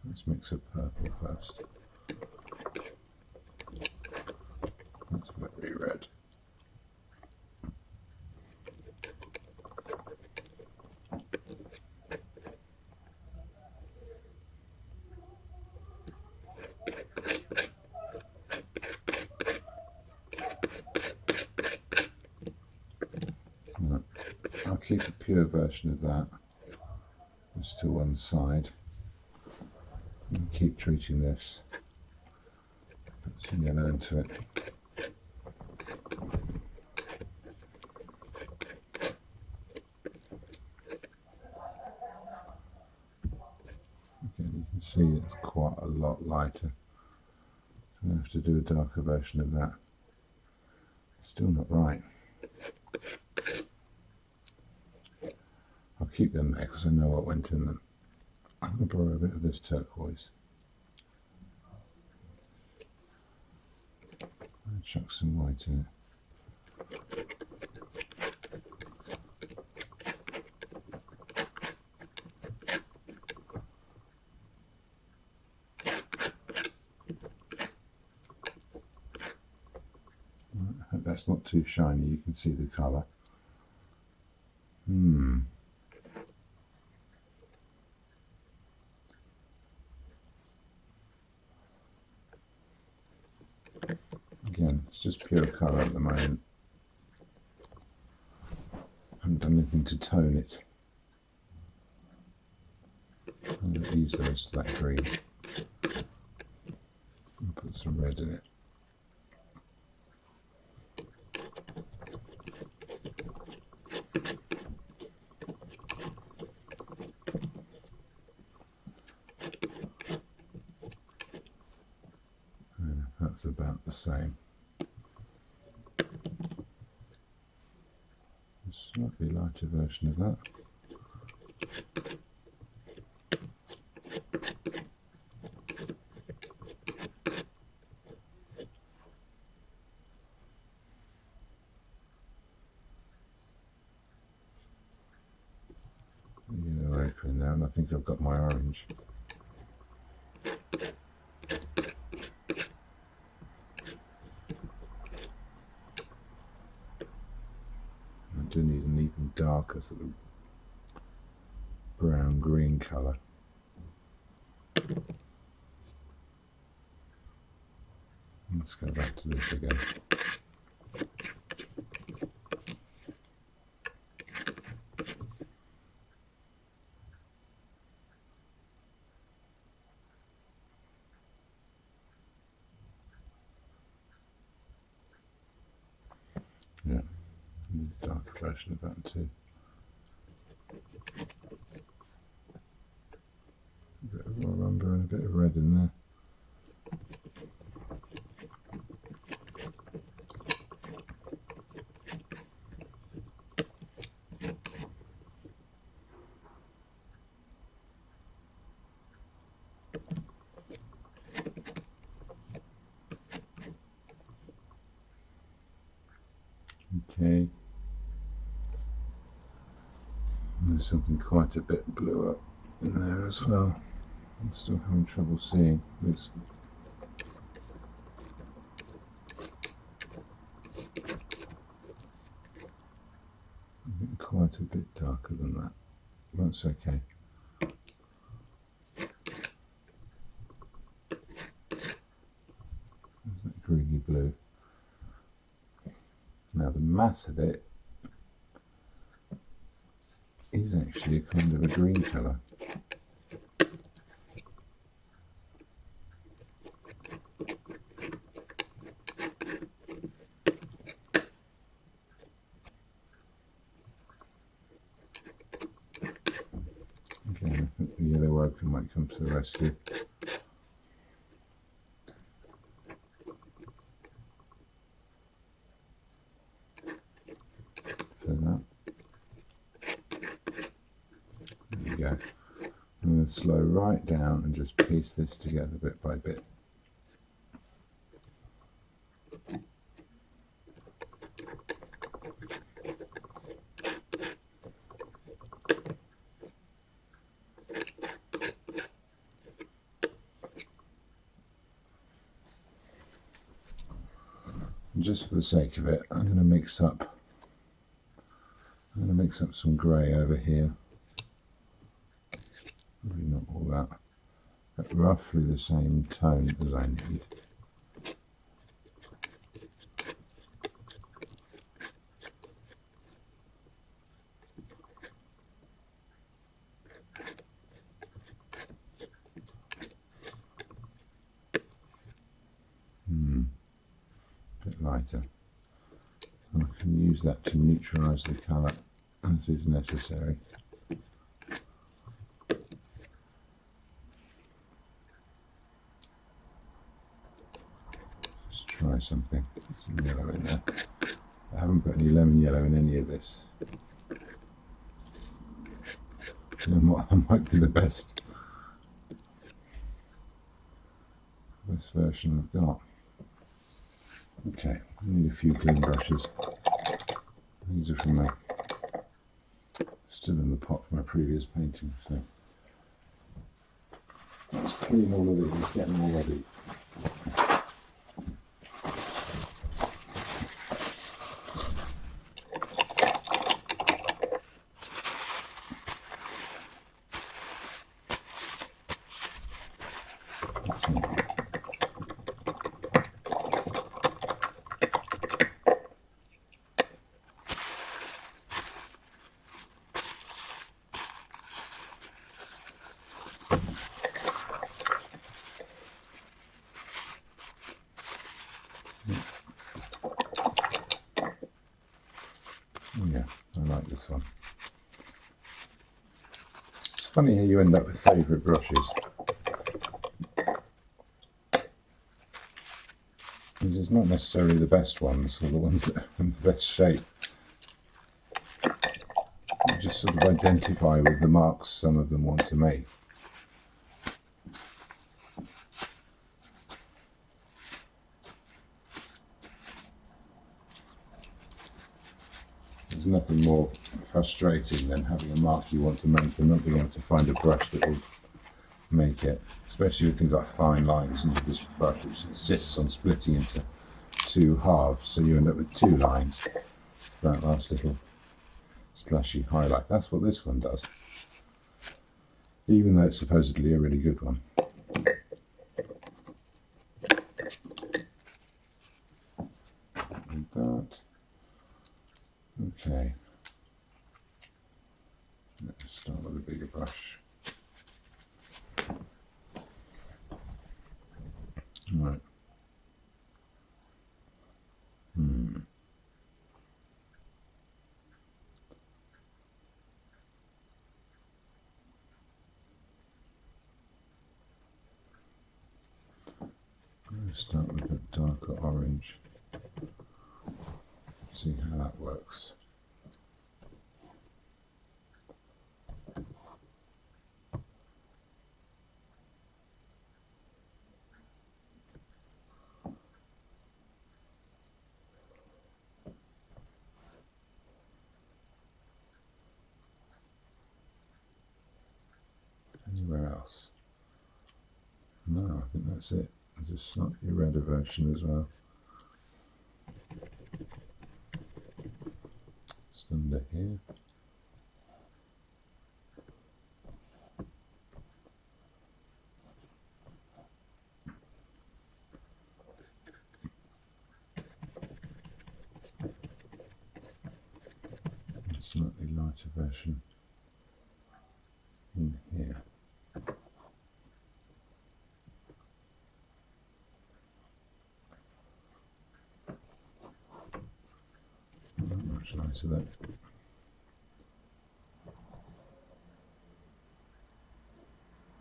A: Let's mix a purple first. keep a pure version of that just to one side and keep treating this. Put some yellow into it. Again, you can see it's quite a lot lighter. So I have to do a darker version of that. Still not right. I'll keep them there because I know what went in them. I'm going to borrow a bit of this turquoise. I'll chuck some white in it. That's not too shiny, you can see the colour. Again, it's just pure colour at the moment. I haven't done anything to tone it. I'm going to use the rest of that green and put some red in it. That's about the same. A slightly lighter version of that. Yellow ochre in there, and I think I've got my orange. I do need an even darker sort of brown green colour. Let's go back to this again. Yeah, need a darker version of that too. A bit of raw umber and a bit of red in there. Okay, there's something quite a bit blue up in there as well. I'm still having trouble seeing. It's quite a bit darker than that. That's okay. There's that greeny blue. Now the mass of it is actually a kind of a green colour. Again, I think the yellow ochre might come to the rescue. There we go. I'm going to slow right down and just piece this together bit by bit. And just for the sake of it, I'm going to mix up some grey over here. Probably not all that, but roughly the same tone as I need. lighter. And I can use that to neutralise the colour as is necessary. Let's try something. Some yellow in there. I haven't put any lemon yellow in any of this. You know what, that might be the best version I've got. Okay, I need a few clean brushes. These are from still in the pot from my previous painting, so let's clean all of these, get them all ready. Yeah, I like this one. It's funny how you end up with favourite brushes. Because it's not necessarily the best ones, or the ones that are in the best shape. You just sort of identify with the marks some of them want to make. There's nothing more frustrating than having a mark you want to make and not being able to find a brush that will make it, especially with things like fine lines. And this brush which insists on splitting into two halves, so you end up with two lines for that last little splashy highlight. That's what this one does, even though it's supposedly a really good one. Like that. Okay, let's start with a bigger brush. Right. I'm going to start with a darker orange. See how that works. Anywhere else? No, I think that's it. There's a slightly redder version as well. Just under here. A slightly lighter version in here. Not much lighter though.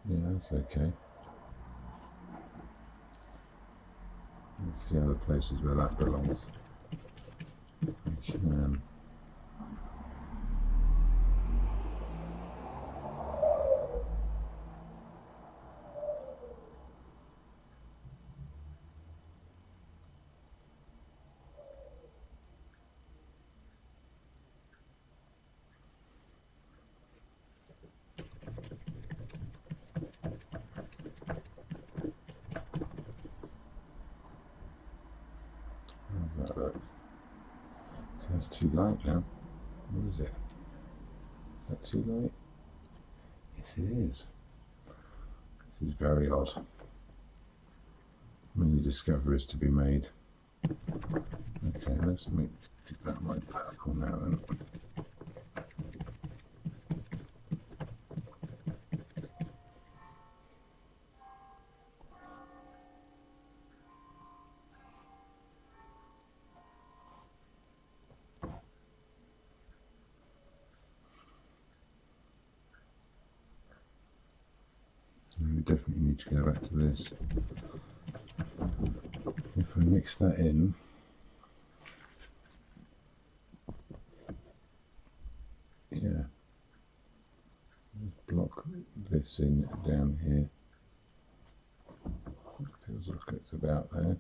A: Yeah, that's okay. Let's see other places where that belongs. Okay. How's that look? So that's too light now. What is it? Is that too light? Yes, it is. This is very odd. Many discoveries to be made. Okay, let's make that right purple now then. definitely need to go back to this. If I mix that in, yeah, just block this in down here. It feels like it's about there.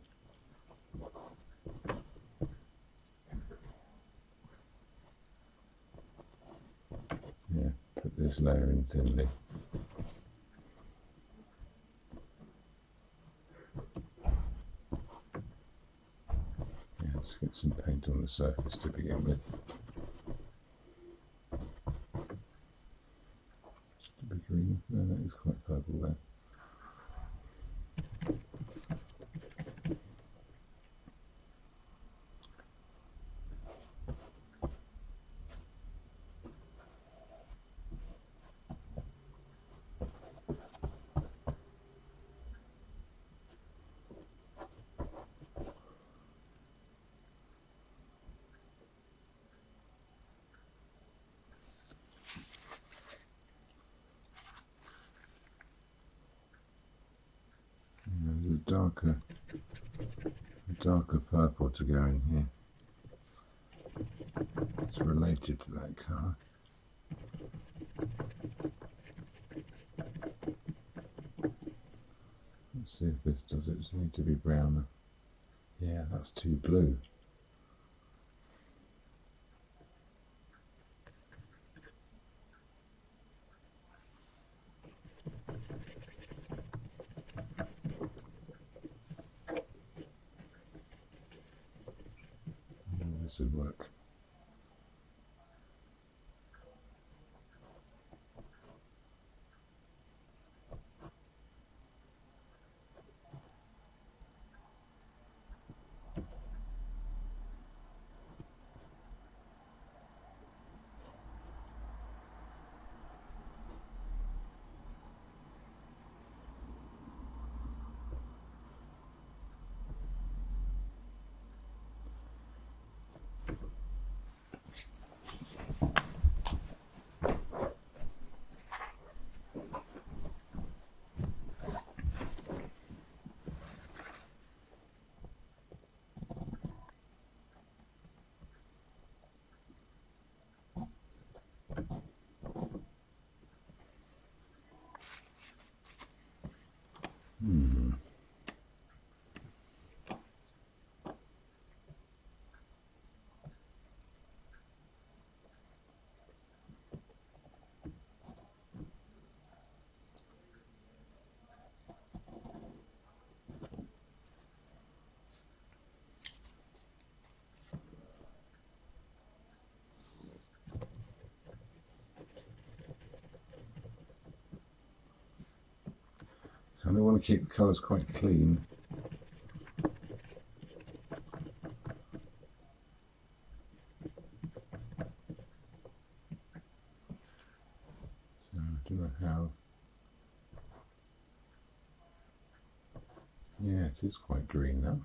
A: Yeah, put this layer in thinly. Yeah, let's get some paint on the surface to begin with. Just a bit green. No, that is quite purple there. There's a darker purple to go in here. It's related to that colour. Let's see if this does it. It needs to be browner. Yeah, that's too blue. This would work. I don't want to keep the colours quite clean. So I don't know how. Yeah, it is quite green now.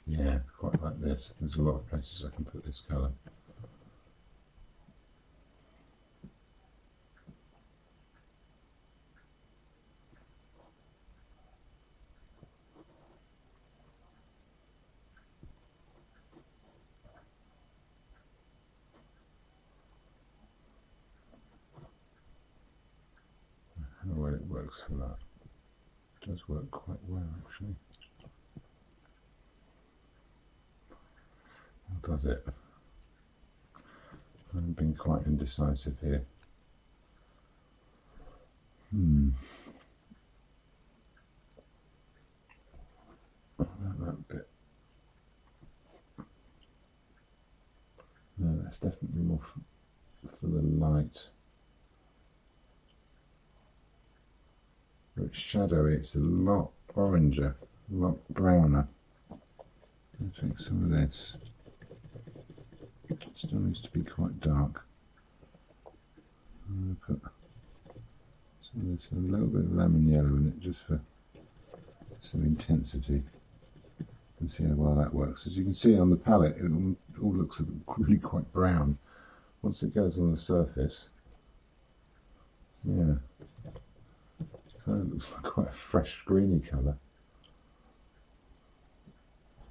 A: Yeah, quite like this. There's a lot of places I can put this colour. I don't know where it works for that. It does work quite well actually. Or does it? I've been quite indecisive here. What about that bit? No, that's definitely more for the light. But it's shadowy, it's a lot oranger, a lot browner. I think some of this still needs to be quite dark. I'm going to put some of this, a little bit of lemon yellow in it just for some intensity, and see how well that works. As you can see on the palette, it all looks really quite brown, once it goes on the surface, yeah, it kind of looks like quite a fresh greeny colour.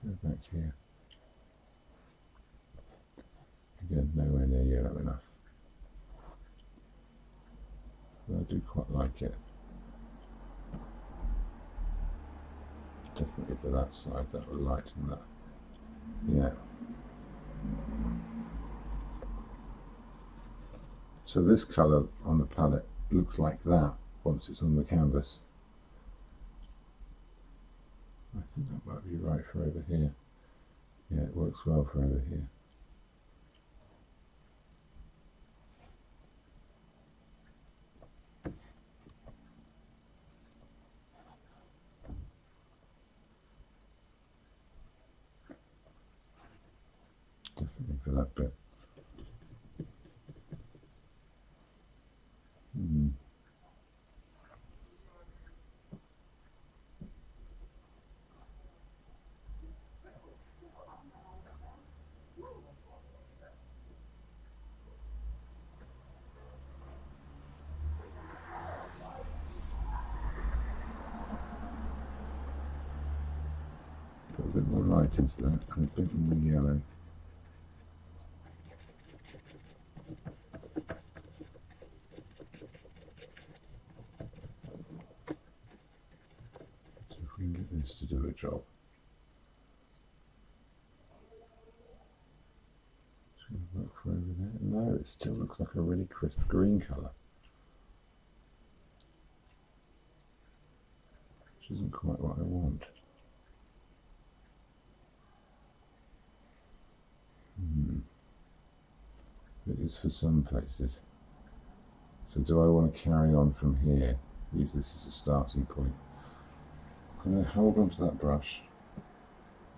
A: Go back here. Again, nowhere near yellow enough. But I do quite like it. Definitely for that side, that will lighten that. Yeah. So this colour on the palette looks like that once it's on the canvas. I think that might be right for over here. Yeah, it works well for over here. Definitely for that bit. Put a bit more light into that and a bit more yellow. So if we can get this to do a job. It's going to work for over there. No, it still looks like a really crisp green colour. Which isn't quite what I want. It is for some places. So do I want to carry on from here? Use this as a starting point. I'm going to hold on to that brush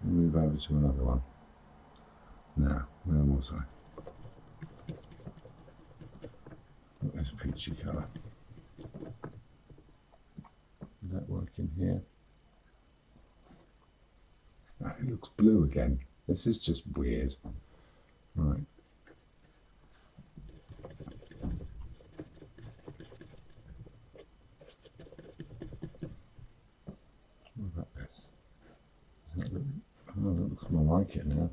A: and move over to another one. Now, where was I? Got this peachy colour. Did that work in here? Ah, it looks blue again. This is just weird. Right. What about this? Does that look, oh, that looks more like it now.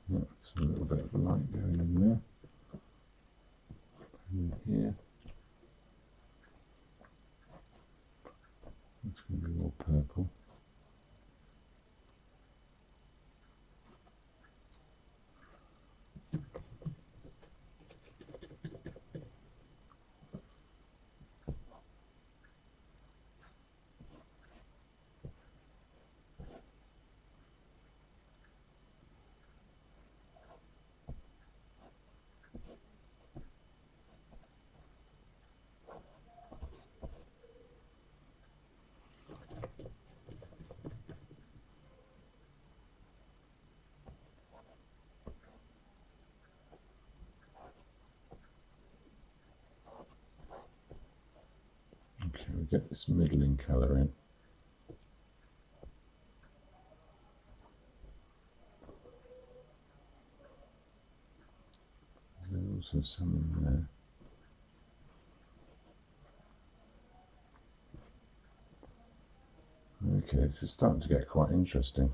A: Yeah, so a little bit of light going in there. And in here. It's going to be more purple. Okay, we get this middling colour in. There's also some in there. Okay, this is starting to get quite interesting.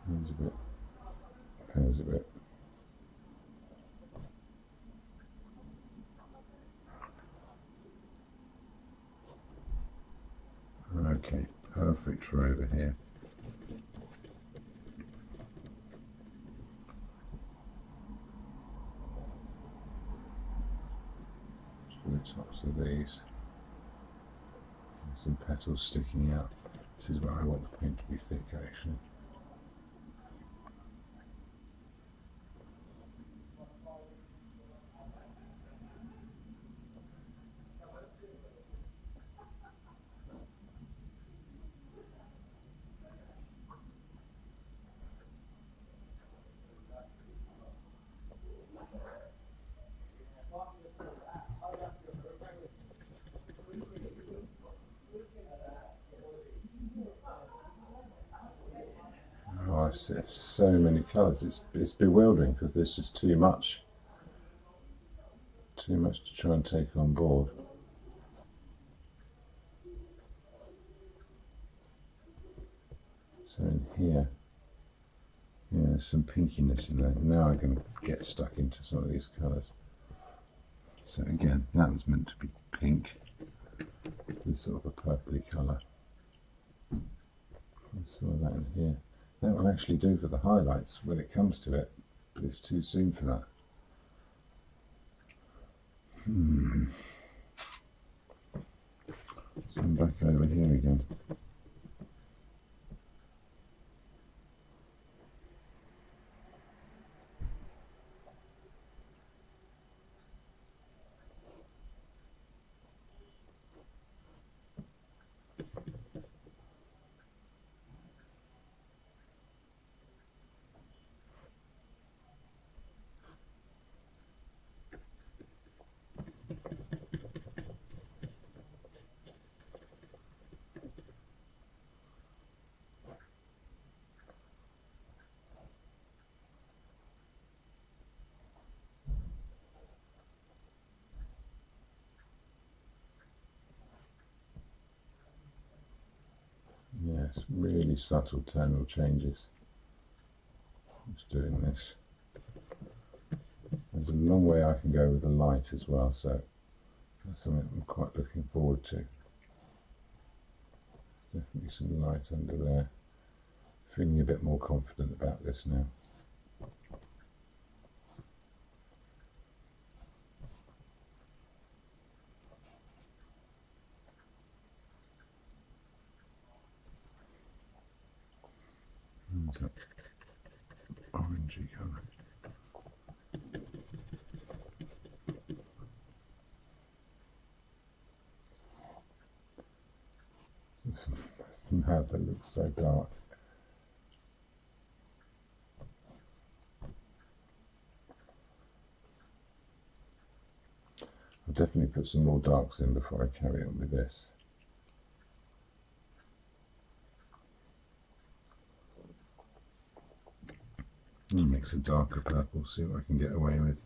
A: There's a bit. There's a bit. Okay, perfect for over here. The tops of these. Some petals sticking out. This is where I want the paint to be thick actually. gosh, there's so many colours. It's bewildering because there's just too much to try and take on board. So in here, yeah, there's some pinkiness in there. Now I can get stuck into some of these colours. So again, that was meant to be pink. This sort of a purpley colour. I saw that in here. That will actually do for the highlights when it comes to it, but it's too soon for that. So I'm back over here again. Yes, really subtle tonal changes. Just doing this. There's a long way I can go with the light as well, so that's something I'm quite looking forward to. There's definitely some light under there. Feeling a bit more confident about this now. That orangey colour. That's mad, that looks so dark. I'll definitely put some more darks in before I carry on with this. Mix a darker purple, see what I can get away with.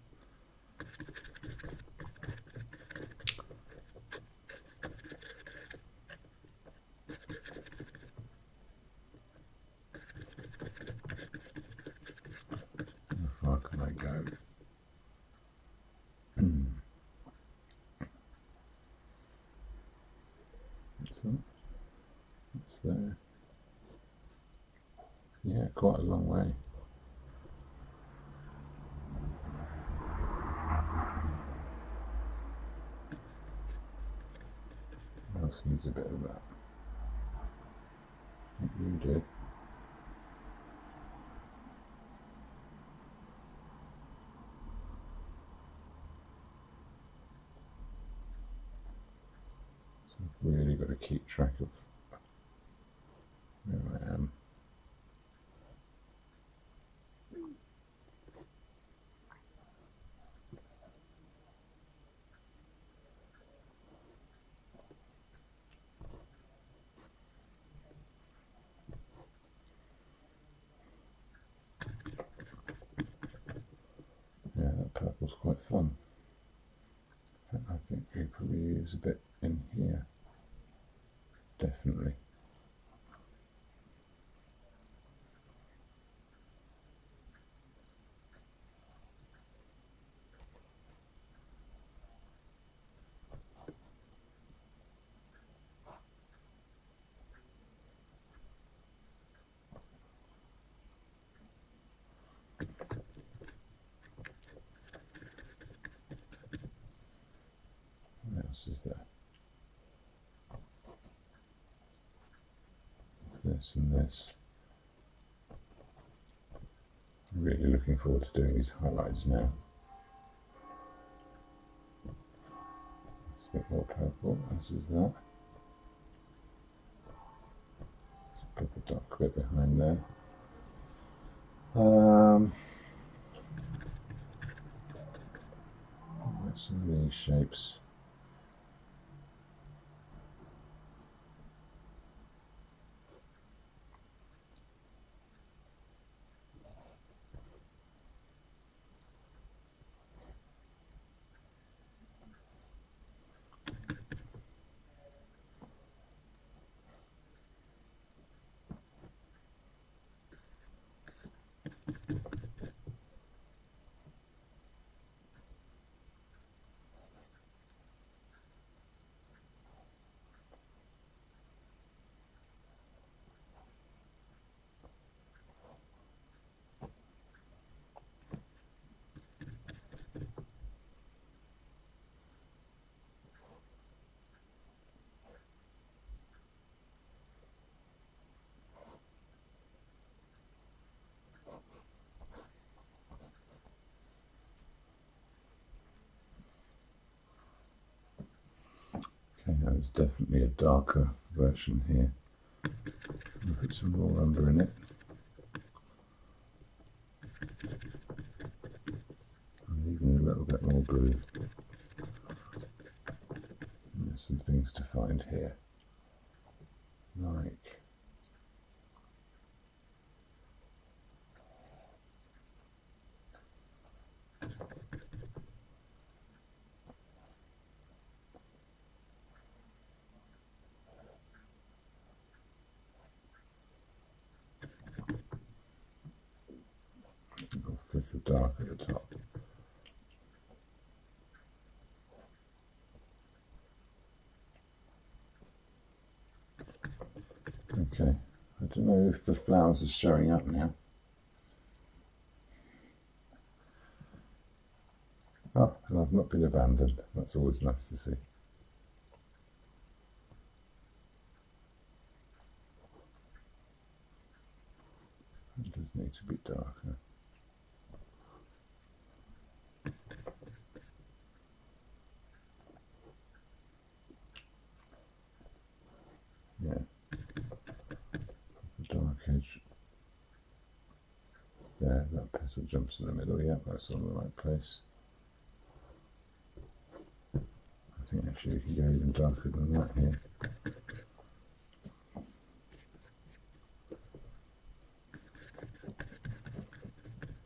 A: How far can I go? What's that? What's there? Yeah, quite a long way. Who else needs a bit of that? I think you do. So I've really got to keep track of where I am. Yeah, that purple's quite fun. In fact, I think we probably use a bit in here. Definitely. What else is there? This and this. I'm really looking forward to doing these highlights now. It's a bit more purple, as is that. There's a purple dark bit behind there. What's some of these shapes? there's definitely a darker version here. I'll put some more umber in it. And even a little bit more blue. And there's some things to find here. Like a little flick of dark at the top. Okay, I don't know if the flowers are showing up now. Oh, and I've not been abandoned. That's always nice to see. It does need to be darker. Yeah, the dark edge. There, that petal jumps in the middle. Yeah, that's on the right place. I think actually we can go even darker than that here.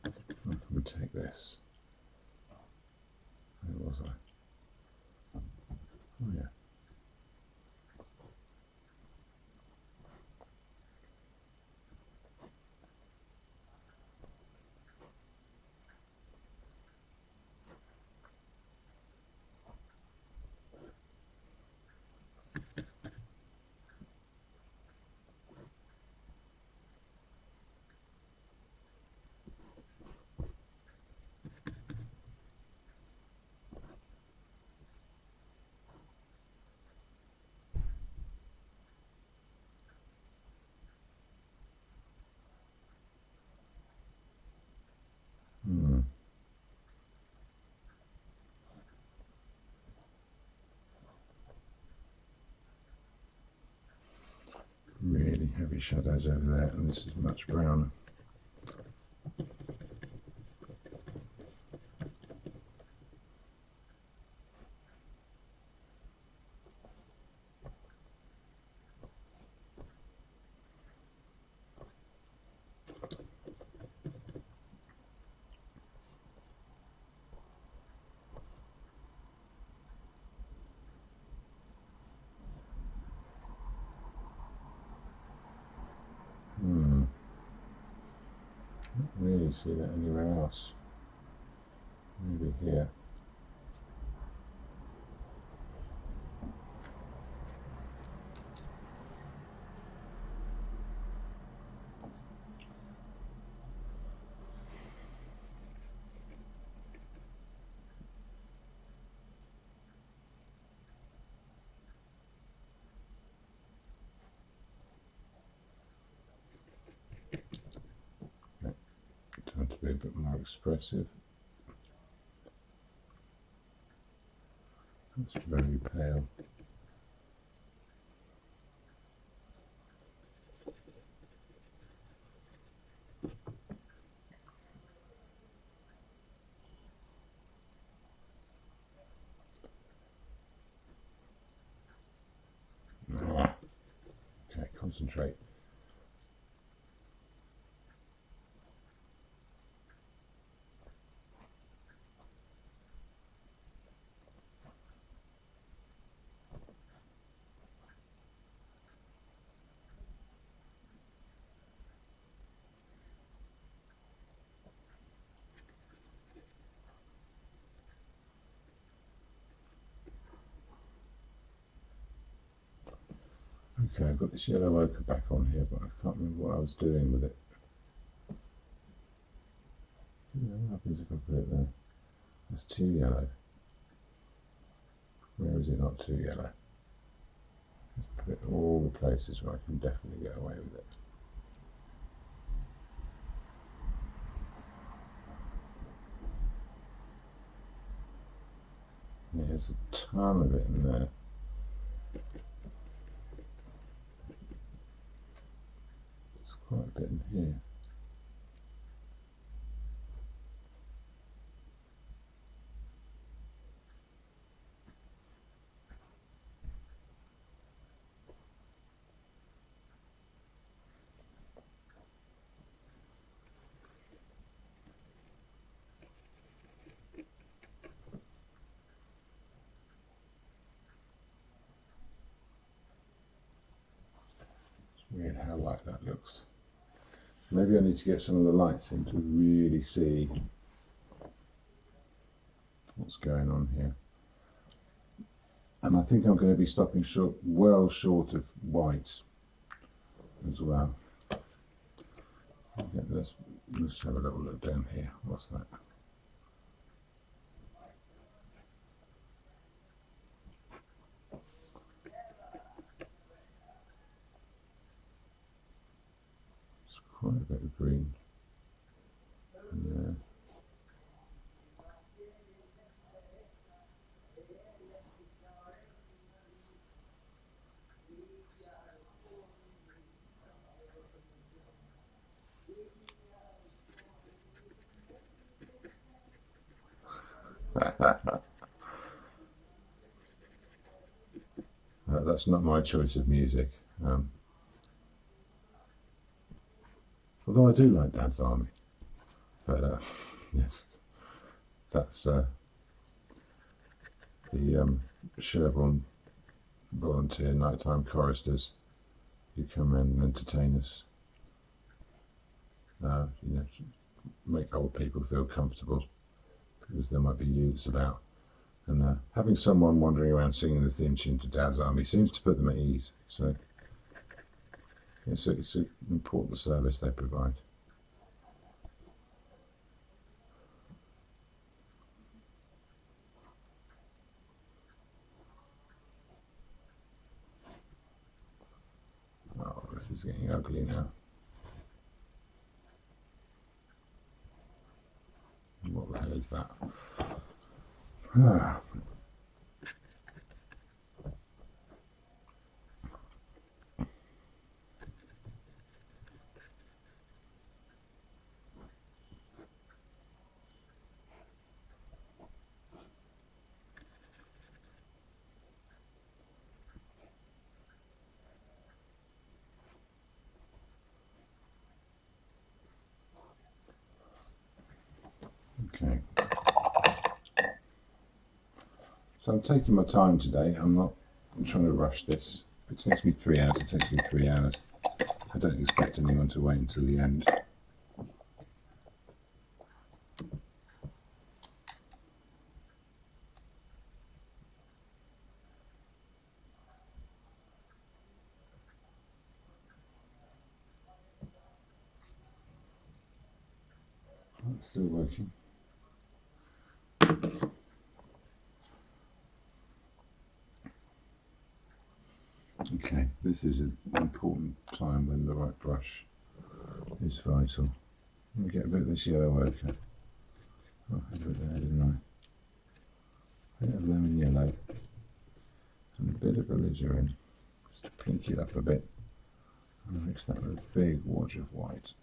A: How can we take this? Where was I? Oh yeah. Really heavy shadows over there, and this is much browner. Can't really see that anywhere else. Maybe here. Trying to be a bit more expressive. That's very pale. Okay, concentrate. Okay, I've got this yellow ochre back on here, but I can't remember what I was doing with it. What happens if I put it there? That's too yellow. Where is it not too yellow? Let's put it all the places where I can definitely get away with it. Yeah, there's a ton of it in there. here. Weird how light that looks. Maybe I need to get some of the lights in to really see what's going on here. And I think I'm going to be stopping short, well short of white as well. Okay, let's have a little look down here. What's that? Quite a bit of green. Yeah. That's not my choice of music. Although I do like Dad's Army. But yes, that's the Sherborne volunteer nighttime choristers who come in and entertain us. You know, make old people feel comfortable because there might be youths about. And having someone wandering around singing the theme tune to Dad's Army seems to put them at ease. So it's an important service they provide. Oh, this is getting ugly now. What the hell is that? Ah. Okay. So I'm taking my time today. I'm trying to rush this. If it takes me 3 hours, it takes me 3 hours. I don't expect anyone to wait until the end. It's still working. Okay, this is an important time when the right brush is vital. Let me get a bit of this yellow ochre. Oh, I had it there, didn't I? A bit of lemon yellow and a bit of alizarin, just to pink it up a bit. And mix that with a big wodge of white.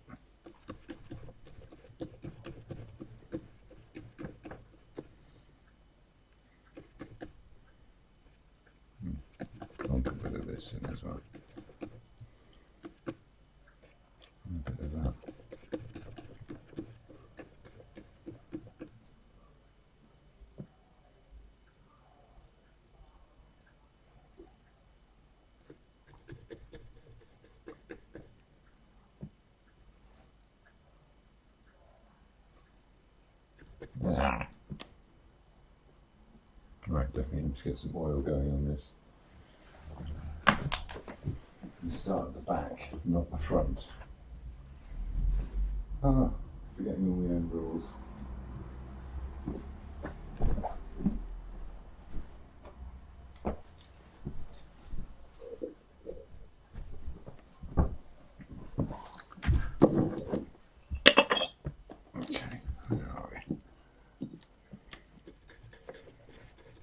A: Plonk a bit of this in as well. And a bit of that. Ah. Right, definitely need to get some oil going on this. You start at the back, not the front. Ah, forgetting all the end rules. Okay, where are we?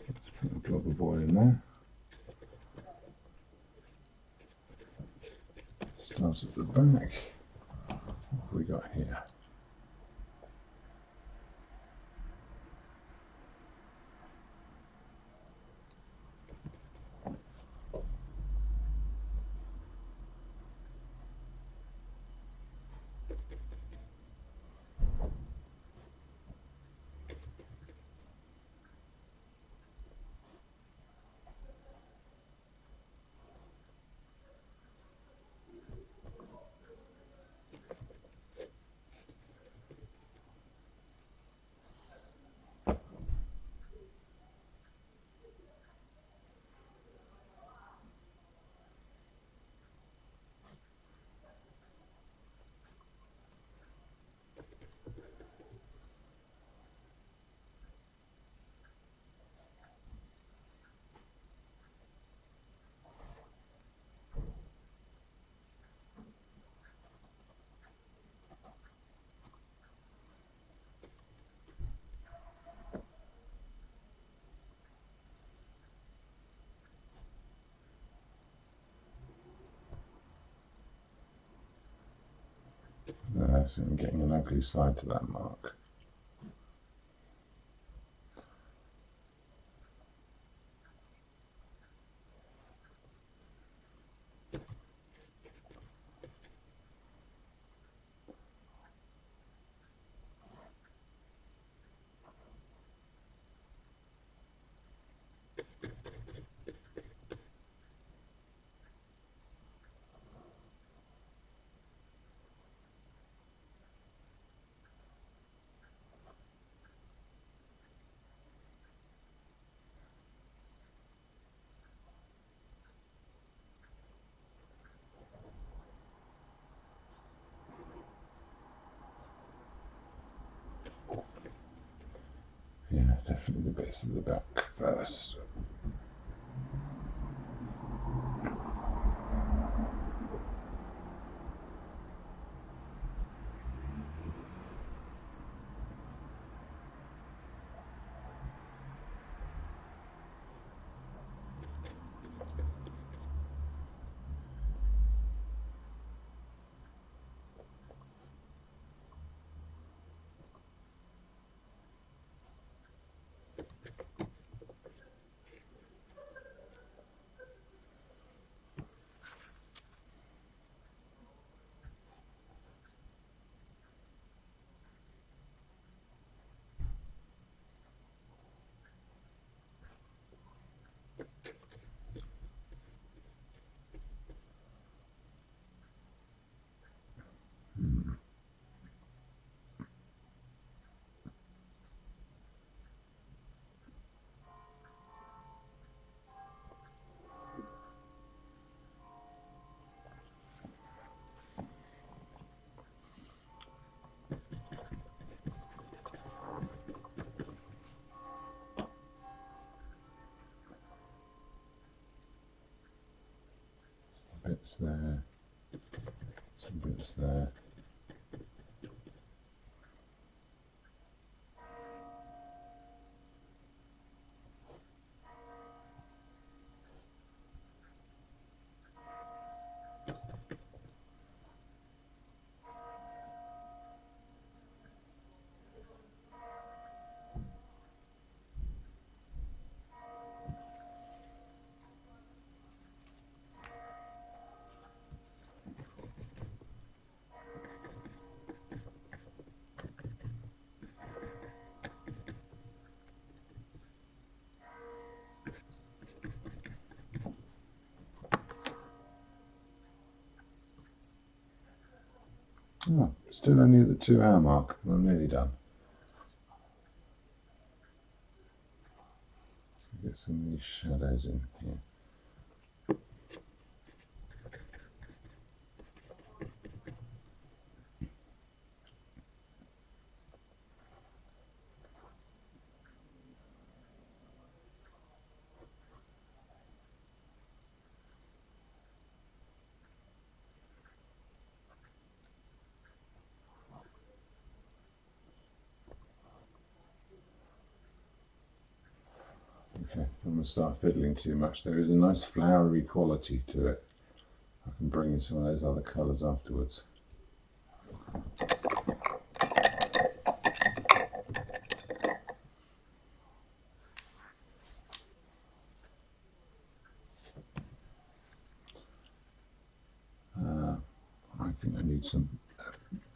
A: Let's put a blob of oil in there. Start at the back. got here? I see I'm getting an ugly side to that mark. Yeah, definitely the base of the back first. Bits there, some bits there. Oh, still only at the 2 hour mark. I'm nearly done. Get some of these shadows in here. Okay, I'm going to start fiddling too much. There is a nice flowery quality to it. I can bring in some of those other colours afterwards. need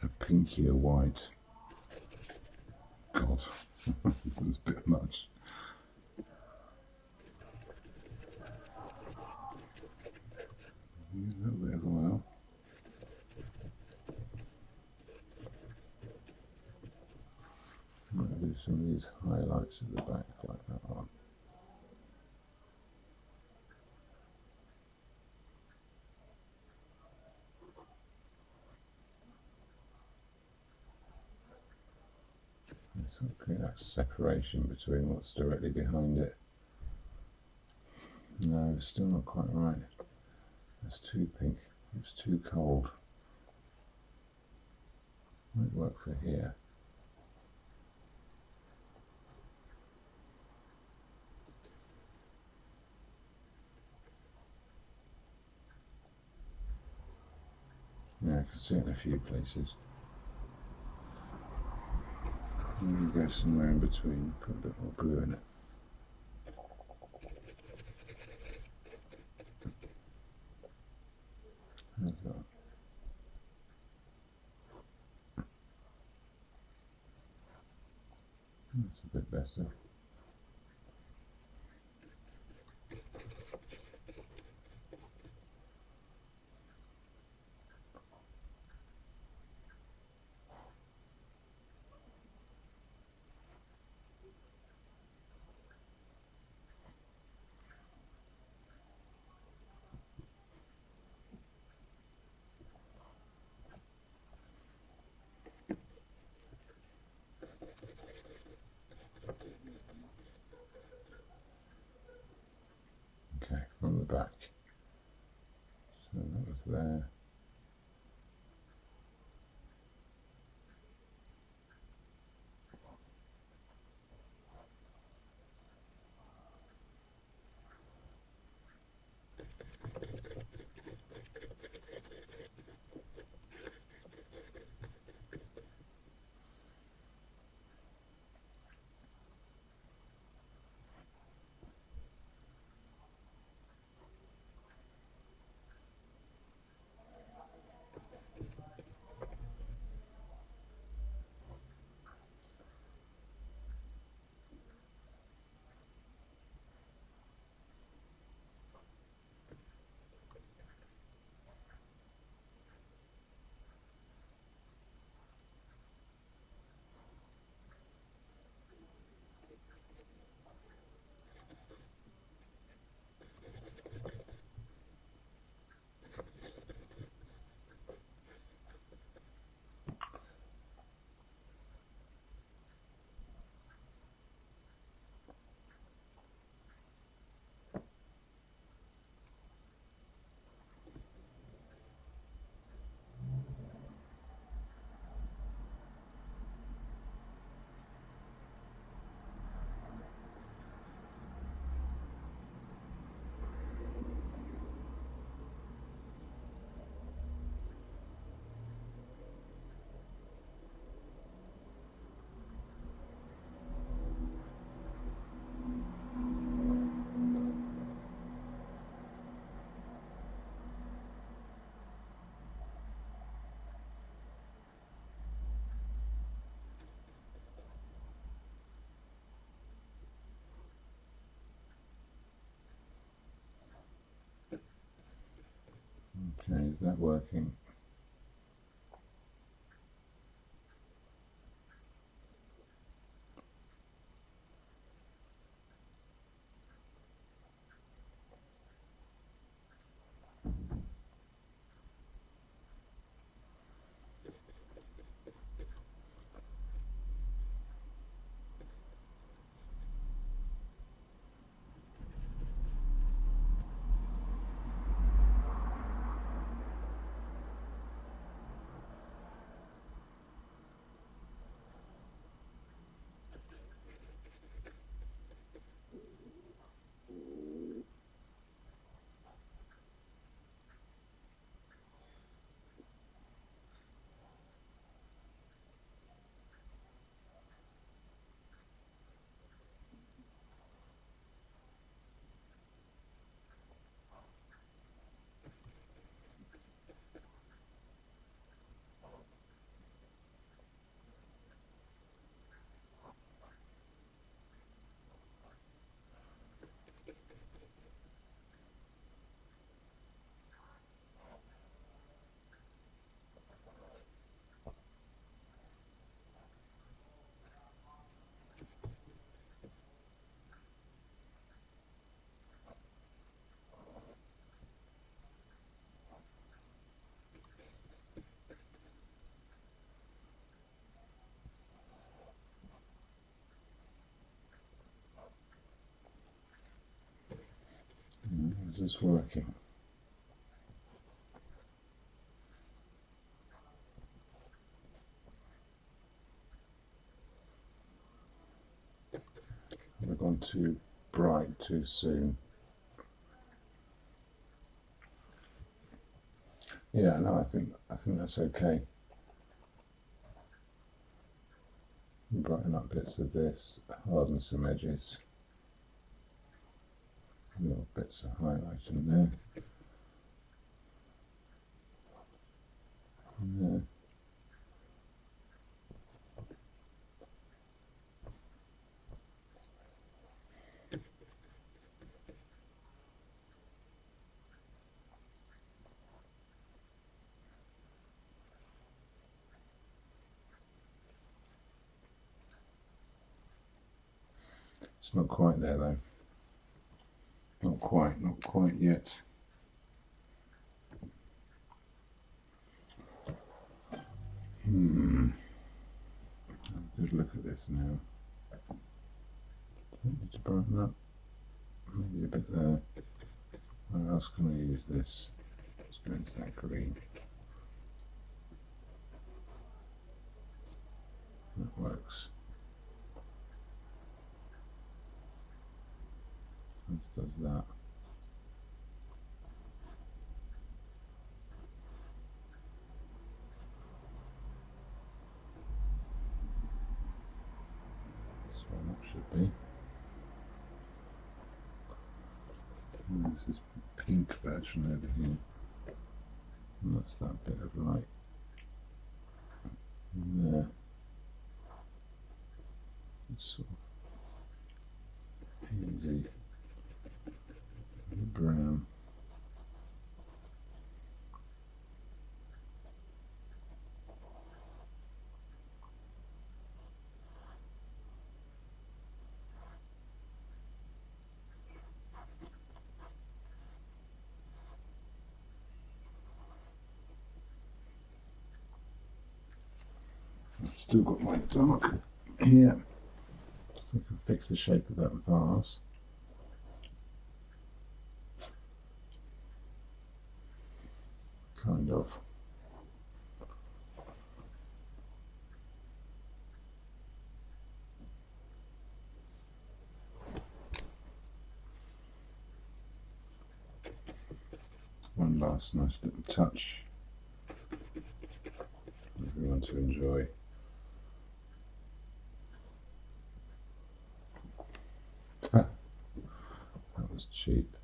A: a pinkier white. God, that's a bit much. A little bit of oil. I'm going to do some of these highlights at the back like that one. So create that separation between what's directly behind it. No, it's still not quite right. That's too pink. It's too cold. Might work for here. Yeah, I can see it in a few places. I'm going to go somewhere in between, put a bit more blue in it. How's that? That's a bit better. Okay, from the back. So that was there. Okay, is that working? Is this working? Have I gone too bright too soon? Yeah, no, I think that's okay. Brighten up bits of this, harden some edges. Little bits of highlight in there. And there. It's not quite there though. Not quite yet. Have a good look at this now. Don't need to brighten up. Maybe a bit there. Where else can I use this? Let's go into that green. That works. This does that. That's where that should be. And this is pink version over here. And that's that bit of light in there. It's sort of hazy brown. I've still got my dark here. So I can fix the shape of that vase. Kind of. One last nice little touch for everyone to enjoy. That was cheap.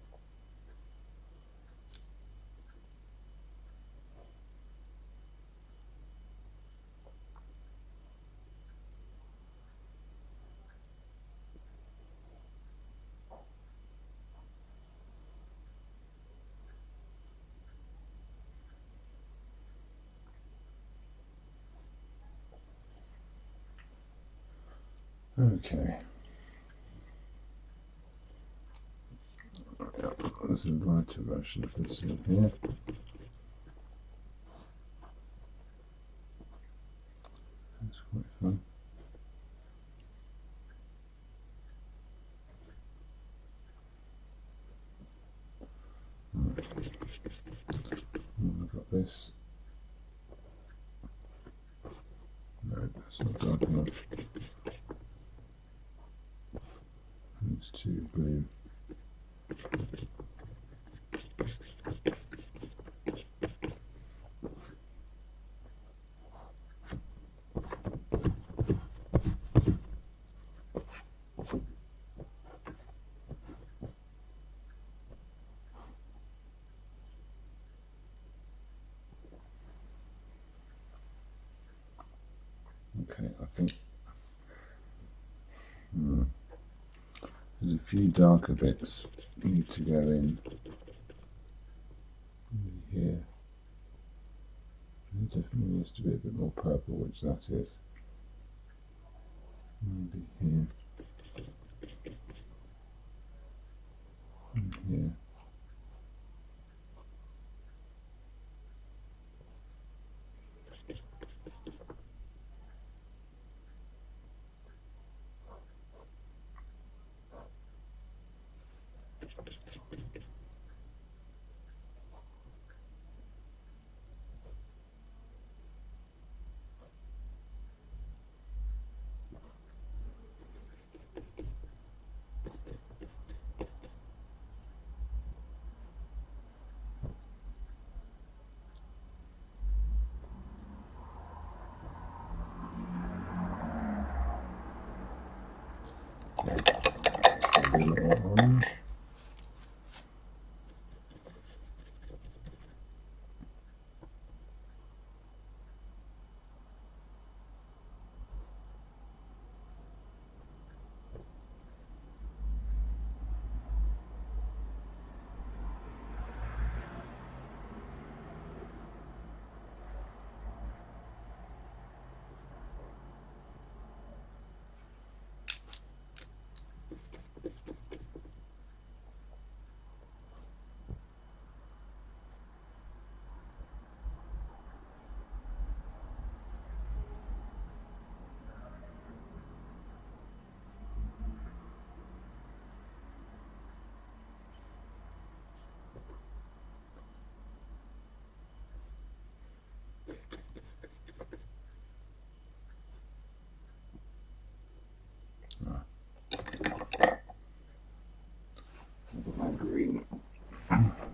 A: Okay. There's a lighter version of this in here. That's quite fun. Right. I've got this. No, that's not dark enough. It's too blue. Okay, I think there's a few darker bits need to go in here. It definitely needs to be a bit more purple, which that is. Maybe here and here.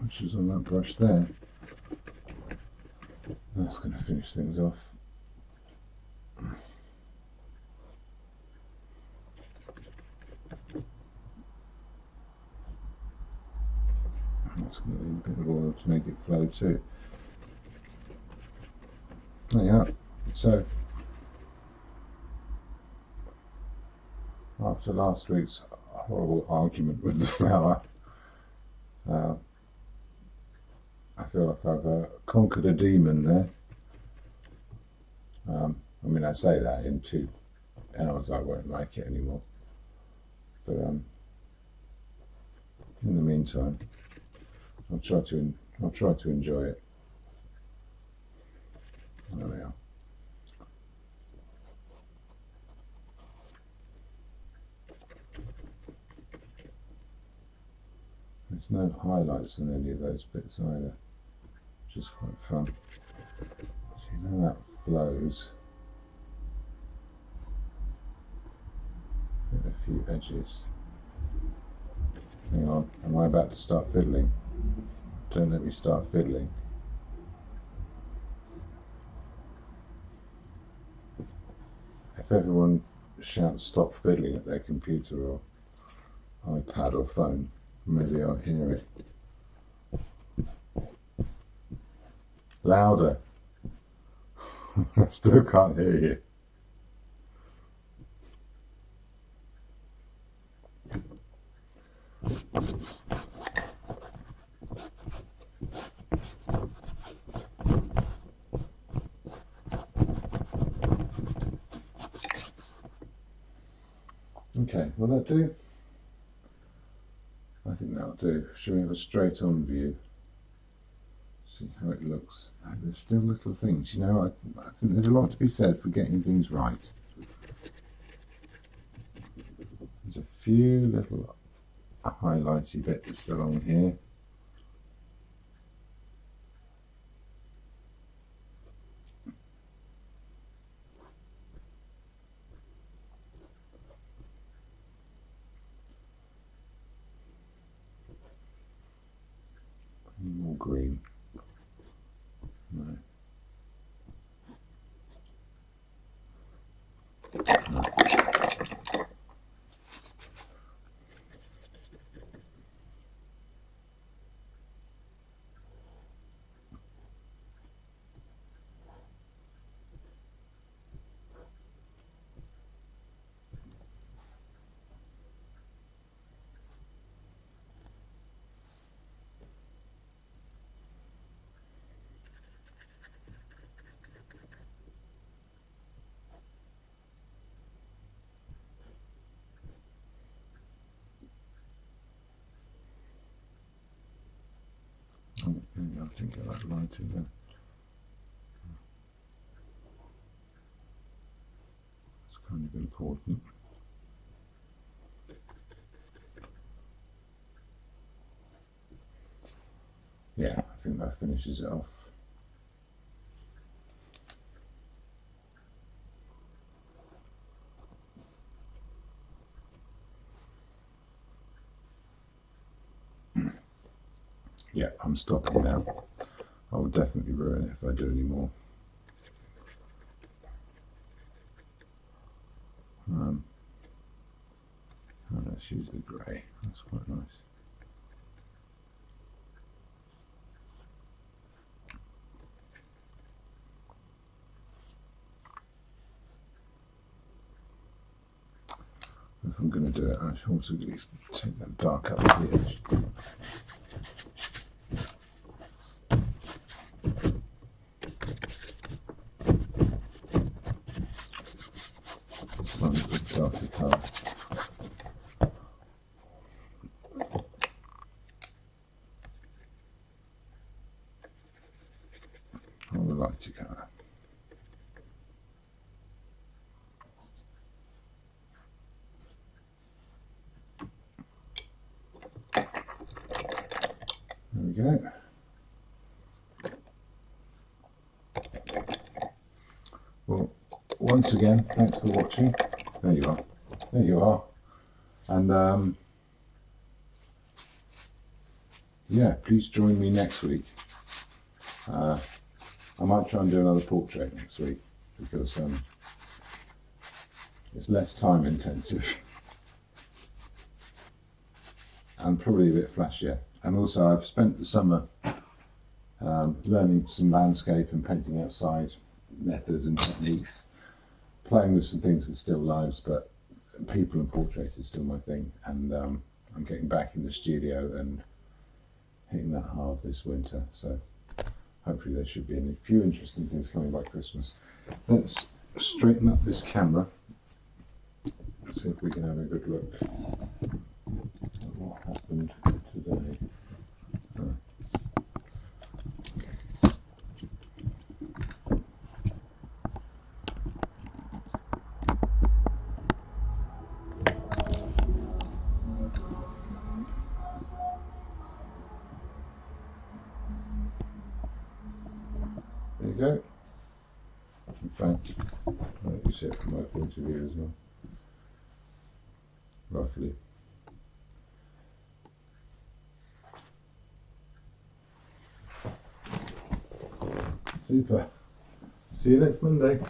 A: which is on that brush there. That's going to finish things off. That's going to need a bit of oil to make it flow too. There you are. So, after last week's horrible argument with the flower, I feel like I've conquered a demon there. I mean, I say that in 2 hours I won't like it anymore. But in the meantime, I'll try to enjoy it. There we are. There's no highlights on any of those bits either, which is quite fun. See, now that flows. Get a few edges. Hang on, am I about to start fiddling? Don't let me start fiddling. If everyone shouts stop fiddling at their computer or iPad or phone, maybe I'll hear it. Louder. I still can't hear you. Okay, will that do? I think that'll do. Shall we have a straight on view? See how it looks. There's still little things, you know, I think there's a lot to be said for getting things right. There's a few little highlighty bits along here. Any more green? No. No. Oh, maybe I didn't get that light in there. It's kind of important. Yeah, I think that finishes it off. Yeah, I'm stopping now. I will definitely ruin it if I do any more. Let's use the grey. That's quite nice. If I'm going to do it, I should also at least take that dark up to the edge. Slightly bit darker colour. Or the lighter colour. There we go. Well, once again, thanks for watching. There you are. There you are. And yeah, please join me next week. I might try and do another portrait next week because it's less time intensive and probably a bit flashier. And also I've spent the summer learning some landscape and painting outside methods and techniques, playing with some things with still lives, but people and portraits is still my thing. And I'm getting back in the studio and hitting that hard this winter. So hopefully there should be a few interesting things coming by Christmas. Let's straighten up this camera. Let's see if we can have a good look at what happened today. There you go. In fact, I'll let you see it from my point of view as well. Roughly. Super. See you next Monday.